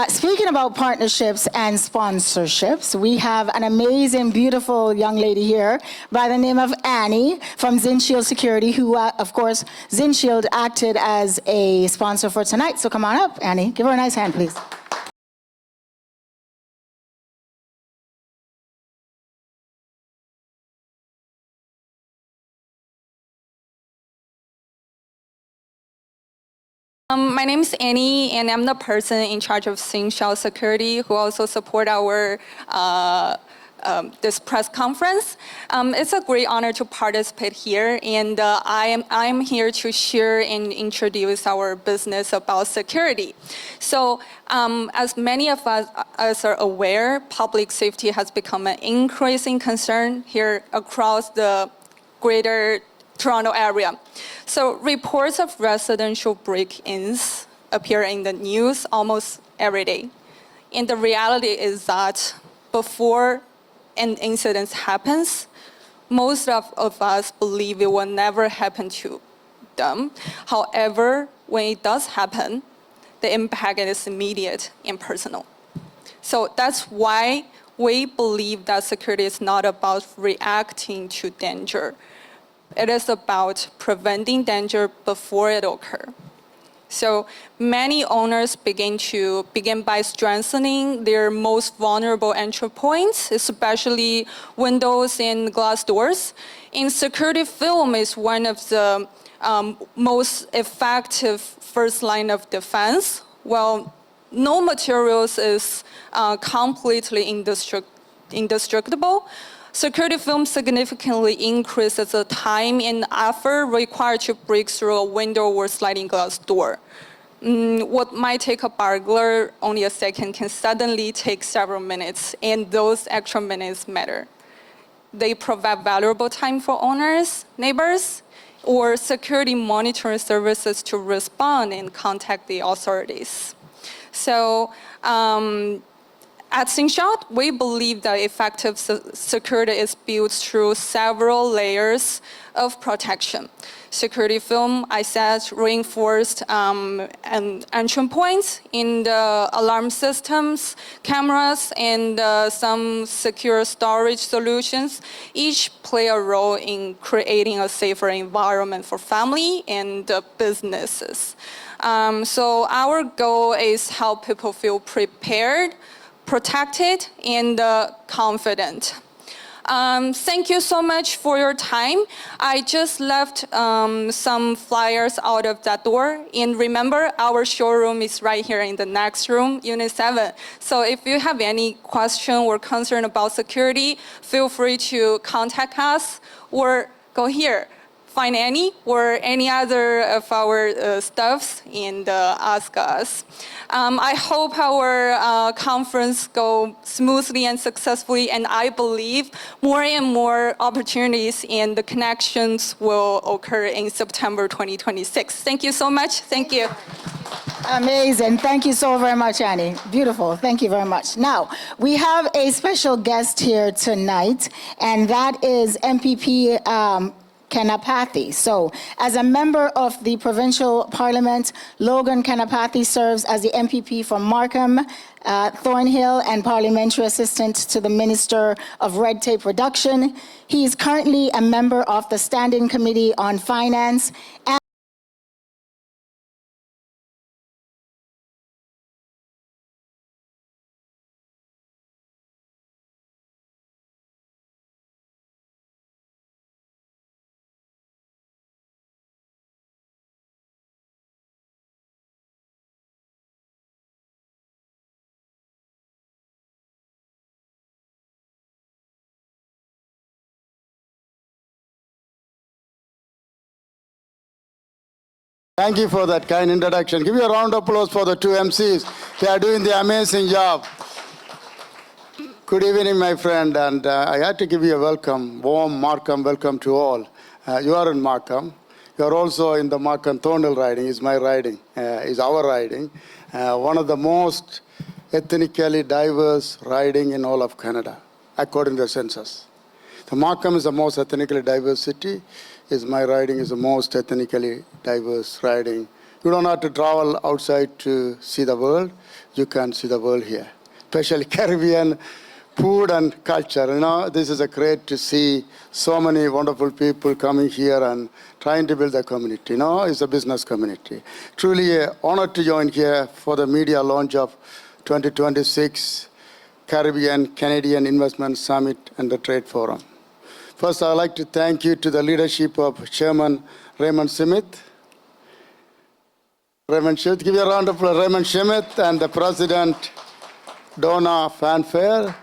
speaking about partnerships and sponsorships, we have an amazing, beautiful young lady here by the name of Annie from ZinShield Security, who, of course, ZinShield acted as a sponsor for tonight. So come on up, Annie. Give her a nice hand, please. My name is Annie, and I'm the person in charge of ZinShield Security, who also support our this press conference. It's a great honor to participate here, and I'm here to share and introduce our business about security. So, as many of us are aware, public safety has become an increasing concern here across the greater Toronto area. So reports of residential break-ins appear in the news almost every day. And the reality is that before an incident happens, most of us believe it will never happen to them. However, when it does happen, the impact is immediate and personal. So that's why we believe that security is not about reacting to danger. It is about preventing danger before it occurs. So many owners begin by strengthening their most vulnerable entry points, especially windows and glass doors. And security film is one of the most effective first line of defense. Well, no materials is completely indestructible. Security film significantly increases the time and effort required to break through a window or sliding glass door. What might take a burglar only a second can suddenly take several minutes, and those extra minutes matter. They provide valuable time for owners, neighbors, or security monitoring services to respond and contact the authorities. So, at ZinShield, we believe that effective security is built through several layers of protection. Security film, I said, reinforced entry points in the alarm systems, cameras, and some secure storage solutions. Each play a role in creating a safer environment for family and businesses. So our goal is help people feel prepared, protected, and confident. Thank you so much for your time. I just left some flyers out of that door. And remember, our showroom is right here in the next room, Unit 7. So if you have any question or concern about security, feel free to contact us or go here. Find Annie or any other of our staffs and ask us. I hope our conference go smoothly and successfully, and I believe more and more opportunities and the connections will occur in September 2026. Thank you so much. Thank you. Amazing. Thank you so very much, Annie. Beautiful. Thank you very much. Now, we have a special guest here tonight, and that is MPP Kanapathy. So, as a member of the provincial parliament, Logan Kanapathy serves as the MPP for Markham, Thornhill, and parliamentary assistant to the Minister of Red Tape Reduction. He is currently a member of the Standing Committee on Finance Thank you for that kind introduction. Give you a round of applause for the two MCs. They are doing the amazing job. Good evening, my friend, and I had to give you a welcome, warm Markham welcome to all. You are in Markham. You are also in the Markham Thornhill riding. Is my riding, is our riding. One of the most ethnically diverse riding in all of Canada, according to the census. The Markham is the most ethnically diverse city. Is my riding is the most ethnically diverse riding. You don't have to travel outside to see the world. You can see the world here, especially Caribbean food and culture. You know, this is a great to see so many wonderful people coming here and trying to build a community. You know, it's a business community. Truly an honor to join here for the media launch of 2026 Caribbean Canadian Investment Summit and the Trade Forum. First, I'd like to thank you to the leadership of Chairman Raymond Smith. Raymond Smith, give you a round of applause. Raymond Smith and the President Donna Fanfare,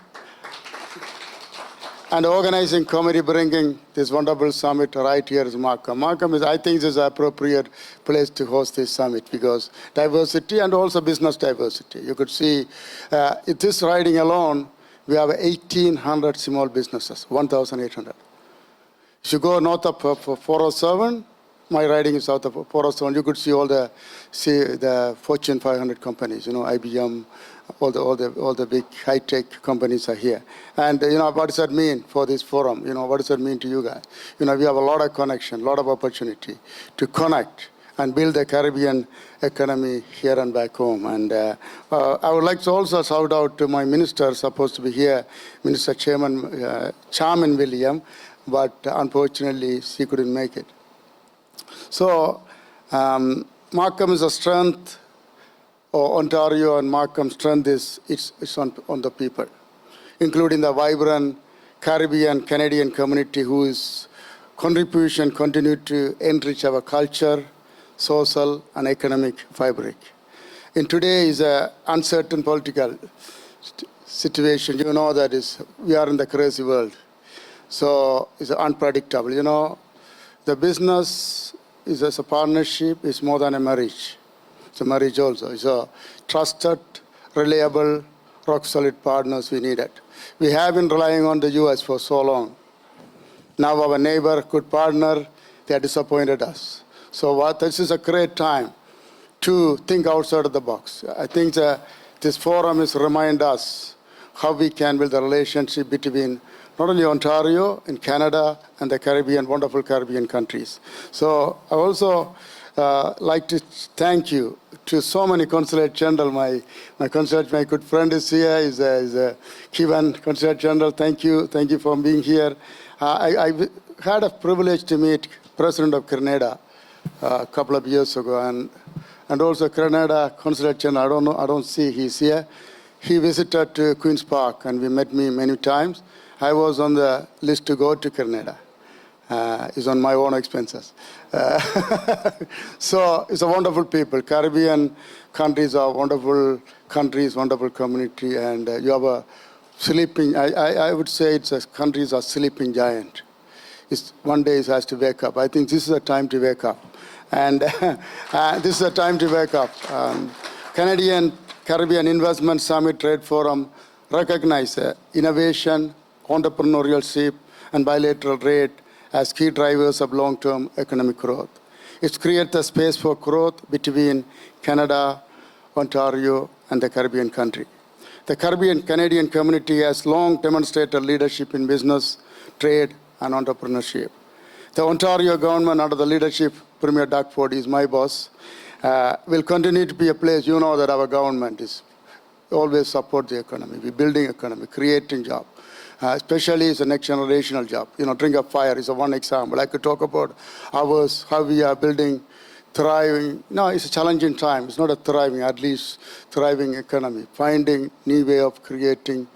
and the organizing committee bringing this wonderful summit right here is Markham. Markham is, I think, is an appropriate place to host this summit because diversity and also business diversity. You could see this riding alone, we have 1,800 small businesses, 1,800. If you go north of 407, my riding is south of 407. You could see all the Fortune 500 companies. You know, IBM, all the big high-tech companies are here. And you know, what does that mean for this forum? You know, what does that mean to you guys? You know, we have a lot of connection, a lot of opportunity to connect and build the Caribbean economy here and back home. And I would like to also shout out to my minister supposed to be here, Minister Chairman William, but unfortunately she couldn't make it. So Markham is a strength, or Ontario and Markham's strength is it's on the people, including the vibrant Caribbean Canadian community whose contribution continue to enrich our culture, social and economic fabric. In today's uncertain political situation, you know that we are in the crazy world. So it's unpredictable. You know, the business is as a partnership, it's more than a marriage. It's a marriage also. It's a trusted, reliable, rock-solid partners we needed. We have been relying on the U.S. for so long. Now our neighbor, good partner, they have disappointed us. So this is a great time to think outside of the box. I think this forum is remind us how we can build a relationship between not only Ontario and Canada and the Caribbean, wonderful Caribbean countries. So I also like to thank you to so many Consulate General. My good friend is here, is Kevin, Consulate General. Thank you for being here. I had a privilege to meet President of Canada a couple of years ago, and also Canada Consulate General. I don't see he's here. He visited to Queen's Park, and we met many times. I was on the list to go to Canada. It's on my own expenses. So it's a wonderful people. Caribbean countries are wonderful countries, wonderful community, and you have a sleeping, I would say countries are sleeping giant. One day it has to wake up. I think this is a time to wake up. And this is a time to wake up. Caribbean Investment Summit Trade Forum recognize innovation, entrepreneurship, and bilateral trade as key drivers of long-term economic growth. It creates a space for growth between Canada, Ontario, and the Caribbean country. The Caribbean Canadian community has long demonstrated leadership in business, trade, and entrepreneurship. The Ontario government, under the leadership of Premier Doug Ford, is my boss, will continue to be a place. You know that our government is always support the economy. We're building economy, creating jobs. Especially it's a next generational job. You know, Drink of Fire is one example. I could talk about ours, how we are building, thriving. No, it's a challenging time. It's not a thriving, at least thriving economy. Finding new way of creating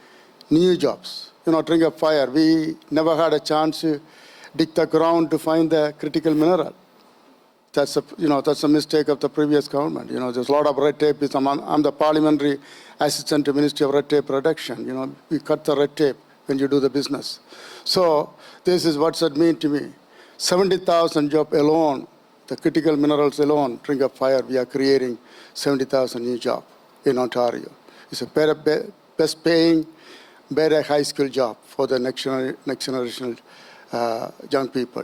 new jobs. You know, Drink of Fire, we never had a chance to dig the ground to find the critical mineral. That's a mistake of the previous government. You know, there's a lot of red tape. I'm the parliamentary assistant to Ministry of Red Tape Reduction. You know, we cut the red tape when you do the business. So this is what's it mean to me. 70,000 jobs alone the critical minerals alone, Ring of Fire, we are creating 70,000 new jobs in Ontario. It's a best paying, better high skill job for the next generation young people.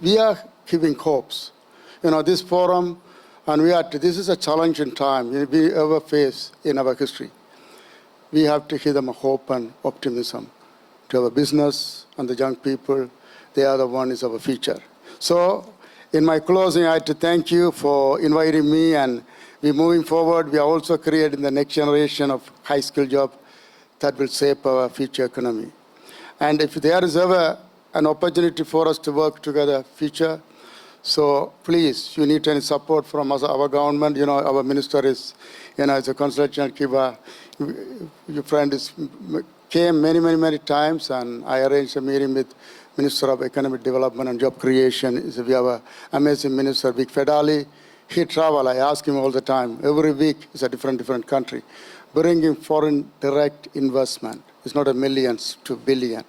We are giving hopes. This forum, and this is a challenging time we ever face in our history. We have to give them a hope and optimism to our business and the young people. They are the one is our future. So in my closing, I had to thank you for inviting me, and we're moving forward. We are also creating the next generation of high skill jobs that will shape our future economy. And if there is ever an opportunity for us to work together future, so please, you need any support from us, our government. Our minister is, is a consultant. Kiba, your friend came many times, and I arranged a meeting with Minister of Economic Development and Job Creation. We have an amazing minister, Vic Fedali. He travels. I ask him all the time. Every week is a different country. Bringing foreign direct investment. It's not a millions to billion.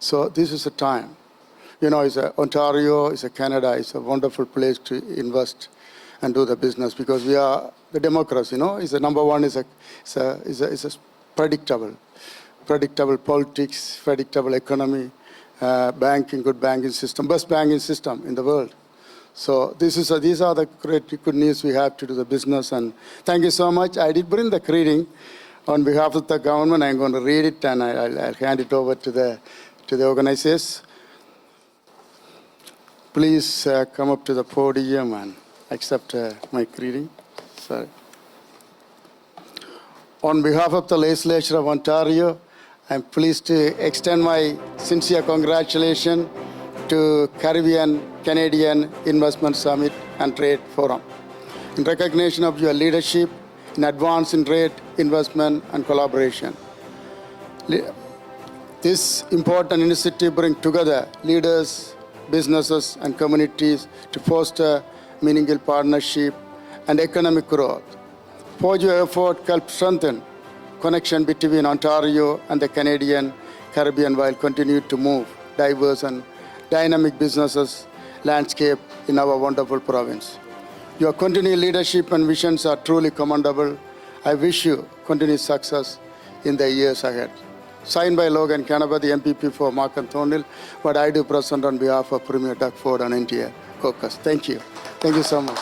So this is a time. Ontario, it's a Canada, it's a wonderful place to invest and do the business because we are the democracy. Is the number one is a predictable politics, predictable economy, good banking system, best banking system in the world. So these are the great good news we have to do the business. And thank you so much. I did bring the greeting on behalf of the government. I'm going to read it and I'll hand it over to the organizers. Please come up to the podium and accept my greeting. Sorry. On behalf of the Legislature of Ontario, I'm pleased to extend my sincere congratulations to Caribbean-Canadian Investment Summit and Trade Forum. In recognition of your leadership in advancing trade, investment, and collaboration. This important initiative brings together leaders, businesses, and communities to foster meaningful partnership and economic growth. For your effort help strengthen connection between Ontario and the Canadian Caribbean while continue to move diverse and dynamic businesses landscape in our wonderful province. Your continued leadership and visions are truly commendable. I wish you continued success in the years ahead. Signed by Logan Canaba, the MPP for Mark and Thornhill, but I do present on behalf of Premier Doug Ford and NTA Caucus. Thank you. Thank you so much.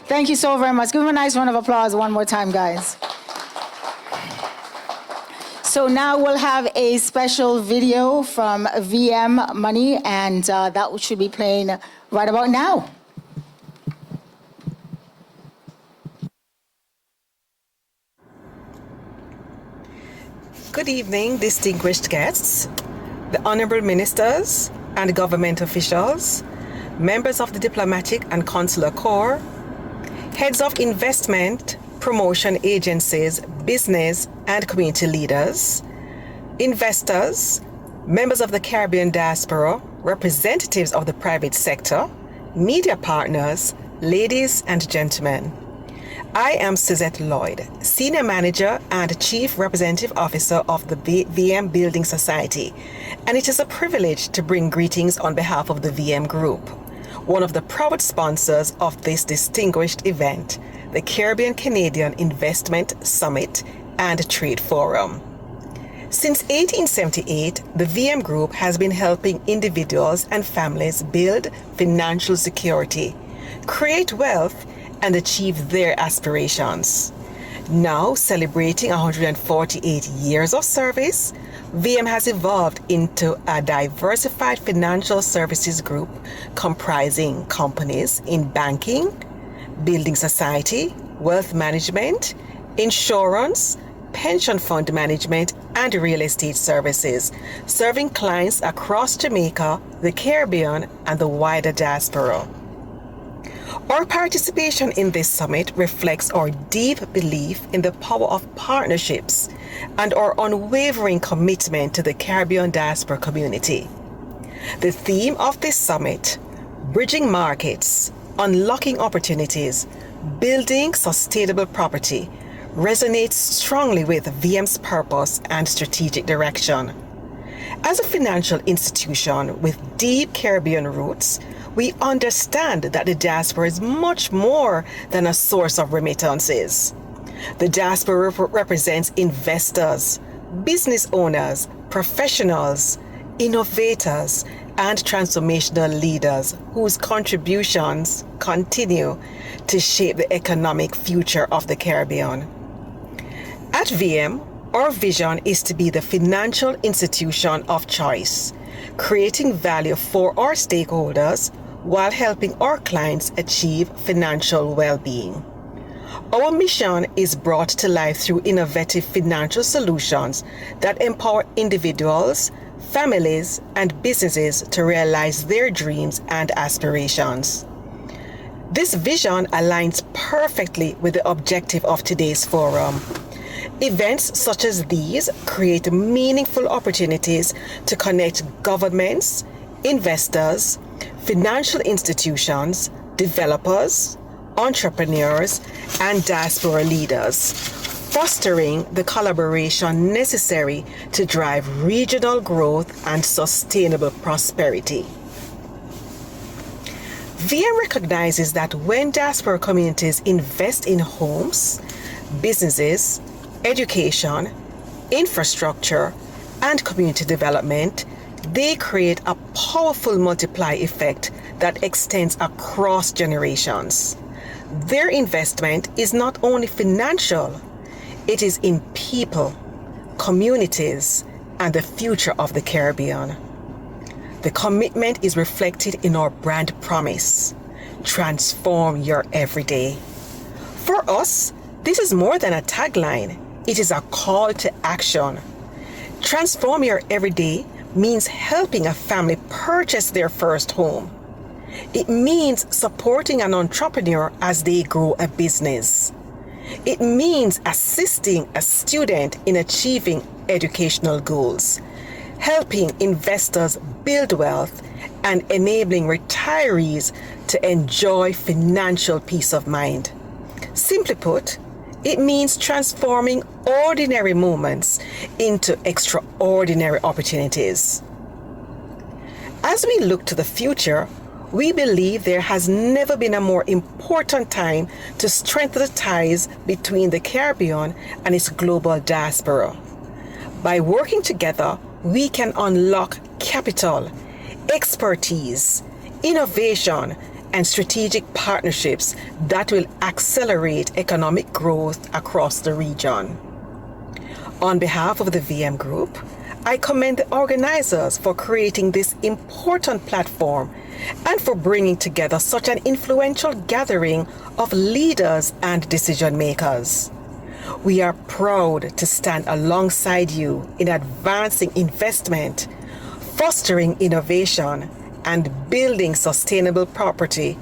Thank you so very much. Give him a nice round of applause one more time, guys. So now we'll have a special video from VM Money, and that should be playing right about now. Good evening, distinguished guests, the honorable ministers and government officials, members of the diplomatic and consular corps, heads of investment, promotion agencies, business and community leaders, investors, members of the Caribbean diaspora, representatives of the private sector, media partners, ladies and gentlemen. I am Suzette Lloyd, Senior Manager and Chief Representative Officer of the VM Building Society, and it is a privilege to bring greetings on behalf of the VM Group, one of the proud sponsors of this distinguished event, the Caribbean Canadian Investment Summit and Trade Forum. Since 1878, the VM Group has been helping individuals and families build financial security, create wealth, and achieve their aspirations. Now celebrating 148 years of service, VM has evolved into a diversified financial services group comprising companies in banking, building society, wealth management, insurance, pension fund management, and real estate services, serving clients across Jamaica, the Caribbean, and the wider diaspora. Our participation in this summit reflects our deep belief in the power of partnerships and our unwavering commitment to the Caribbean diaspora community. The theme of this summit, Bridging Markets, Unlocking Opportunities, Building Sustainable Property, resonates strongly with VM's purpose and strategic direction. As a financial institution with deep Caribbean roots, we understand that the diaspora is much more than a source of remittances. The diaspora represents investors, business owners, professionals, innovators, and transformational leaders whose contributions continue to shape the economic future of the Caribbean. At VM, our vision is to be the financial institution of choice, creating value for our stakeholders while helping our clients achieve financial well-being. Our mission is brought to life through innovative financial solutions that empower individuals, families, and businesses to realize their dreams and aspirations. This vision aligns perfectly with the objective of today's forum. Events such as these create meaningful opportunities to connect governments, investors, financial institutions, developers, entrepreneurs, and diaspora leaders, fostering the collaboration necessary to drive regional growth and sustainable prosperity. VM recognizes that when diaspora communities invest in homes, businesses, education, infrastructure, and community development, they create a powerful multiplier effect that extends across generations. Their investment is not only financial, it is in people, communities, and the future of the Caribbean. The commitment is reflected in our brand promise: transform your everyday. For us, this is more than a tagline. It is a call to action. Transform your everyday means helping a family purchase their first home. It means supporting an entrepreneur as they grow a business. It means assisting a student in achieving educational goals, helping investors build wealth, and enabling retirees to enjoy financial peace of mind. Simply put, it means transforming ordinary moments into extraordinary opportunities. As we look to the future, we believe there has never been a more important time to strengthen the ties between the Caribbean and its global diaspora. By working together, we can unlock capital, expertise, innovation, and strategic partnerships that will accelerate economic growth across the region. On behalf of the VM Group, I commend the organizers for creating this important platform and for bringing together such an influential gathering of leaders and decision makers. We are proud to stand alongside you in advancing investment, fostering innovation, and building sustainable prosperity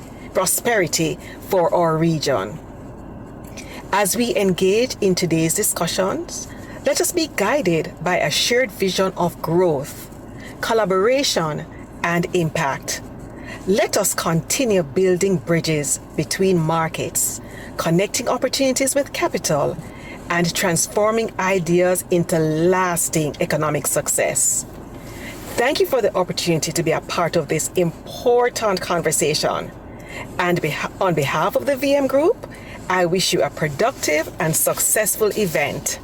for our region. As we engage in today's discussions, let us be guided by a shared vision of growth, collaboration, and impact. Let us continue building bridges between markets, connecting opportunities with capital, and transforming ideas into lasting economic success. Thank you for the opportunity to be a part of this important conversation. And on behalf of the VM Group, I wish you a productive and successful event.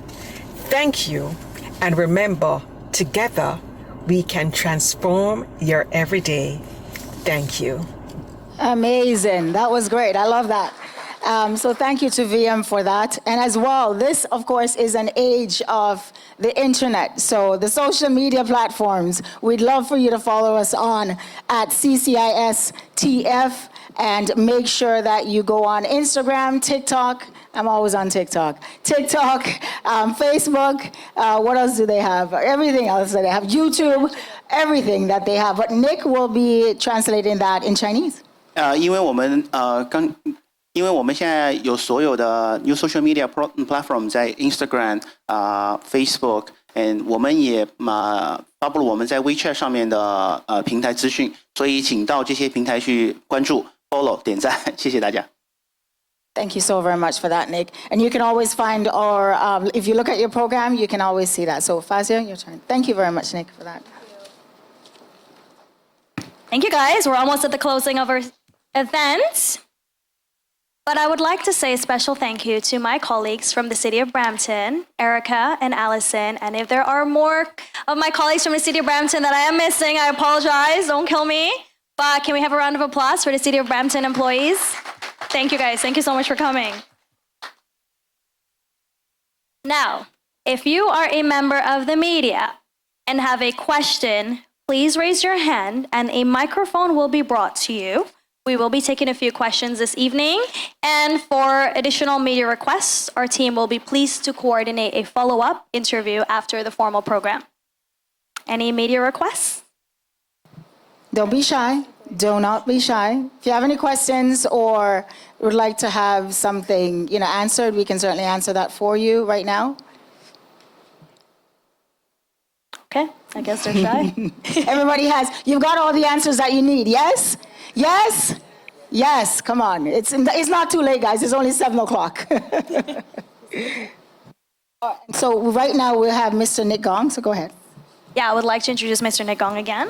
Thank you, and remember, together we can transform your everyday. Thank you. Amazing. That was great. I love that. So thank you to VM for that. And as well, this, of course, is an age of the internet. So the social media platforms, we'd love for you to follow us on at CCISTF and make sure that you go on Instagram, TikTok. I'm always on TikTok. TikTok, Facebook, what else do they have? Everything else that they have. YouTube, everything that they have. But Nick will be translating that in Chinese. 因为我们现在有所有的 new social media platform 在 Instagram、Facebook， 我们也发布了我们在 WeChat 上面的平台资讯，所以请到这些平台去关注、follow、点赞，谢谢大家。Thank you so very much for that, Nick. And you can always find, or if you look at your program, you can always see that. So Fazia, your turn. Thank you very much, Nick, for that. Thank you, guys. We're almost at the closing of our event. But I would like to say a special thank you to my colleagues from the City of Brampton, Erica and Allison. And if there are more of my colleagues from the City of Brampton that I am missing, I apologize. Don't kill me. But can we have a round of applause for the City of Brampton employees? Thank you, guys. Thank you so much for coming. Now, if you are a member of the media and have a question, please raise your hand and a microphone will be brought to you. We will be taking a few questions this evening. And for additional media requests, our team will be pleased to coordinate a follow-up interview after the formal program. Any media requests? Don't be shy. Do not be shy. If you have any questions or would like to have something, answered, we can certainly answer that for you right now. Okay, I guess they're shy. Everybody you've got all the answers that you need, yes? Yes? Yes, come on. It's not too late, guys. It's only 7 o'clock. So right now we have Mr. Nick Gong, so go ahead. Yeah, I would like to introduce Mr. Nick Gong again.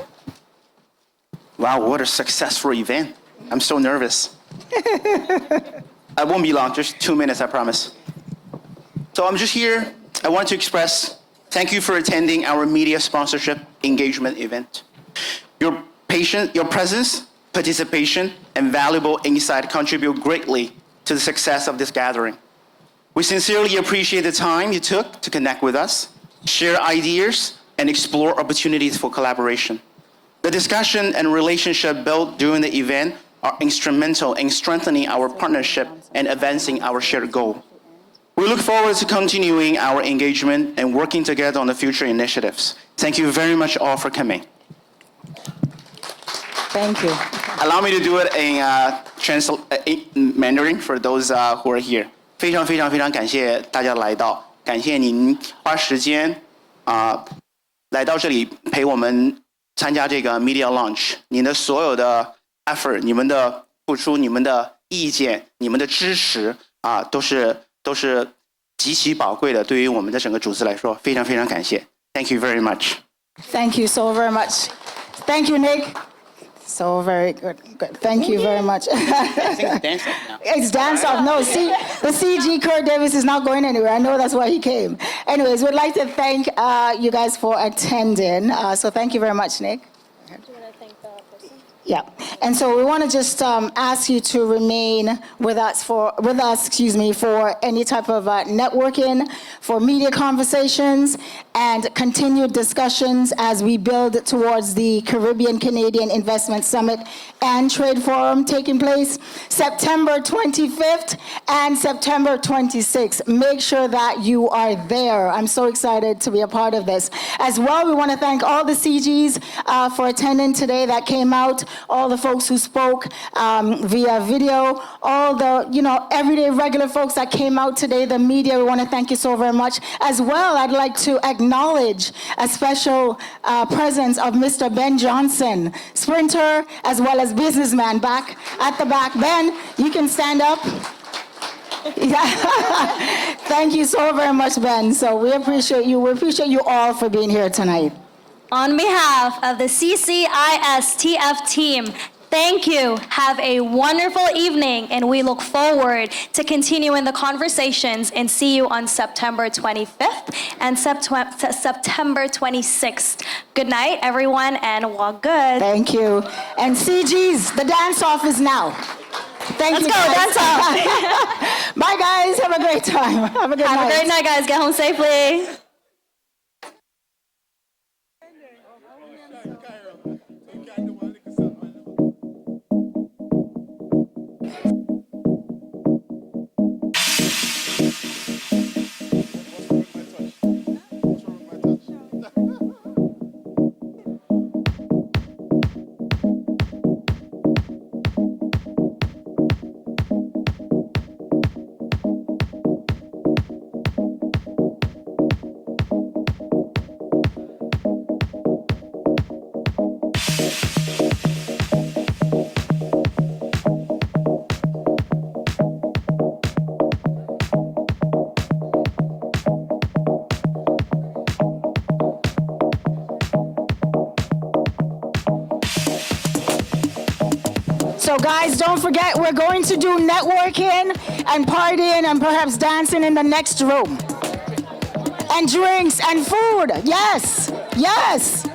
Wow, what a successful event. I'm so nervous. I won't be long, just 2 minutes, I promise. So I'm just here. I want to express thank you for attending our media sponsorship engagement event. Your presence, participation, and valuable insight contribute greatly to the success of this gathering. We sincerely appreciate the time you took to connect with us, share ideas, and explore opportunities for collaboration. The discussion and relationship built during the event are instrumental in strengthening our partnership and advancing our shared goal. We look forward to continuing our engagement and working together on the future initiatives. Thank you very much all for coming. Thank you. Allow me to do it in Mandarin for those who are here. 非常非常非常感谢大家来到，感谢您花时间来到这里陪我们参加这个 media launch。您的所有的 effort、你们的付出、你们的意见、你们的支持都是极其宝贵的，对于我们的整个组织来说，非常非常感谢。Thank you very much. Thank you so very much. Thank you, Nick. So very good. Thank you very much. It's dance off. No, see, the CG Kurt Davis is not going anywhere. I know that's why he came. Anyways, we'd like to thank you guys for attending. So thank you very much, Nick. Yeah, and so we want to just ask you to remain with us for any type of networking, for media conversations, and continued discussions as we build towards the Caribbean Canadian Investment Summit and Trade Forum taking place September 25th and September 26th. Make sure that you are there. I'm so excited to be a part of this. As well, we want to thank all the CGs for attending today that came out, all the folks who spoke via video, all the everyday regular folks that came out today, the media, we want to thank you so very much. As well, I'd like to acknowledge a special presence of Mr. Ben Johnson, sprinter as well as businessman, back at the back. Ben, you can stand up. Thank you so very much, Ben. So we appreciate you. We appreciate you all for being here tonight. On behalf of the CCISTF team, thank you. Have a wonderful evening, and we look forward to continuing the conversations and see you on September 25th and September 26th. Good night, everyone, and walk good. Thank you. And CGs, the dance-off is now. Thank Let's you. go, guys. dance off. Bye, guys. Have a great time. Have a good night. Have a great night, guys. Get home safely. So guys, don't forget, we're going to do networking and partying and perhaps dancing in the next room. And drinks and food. Yes, yes.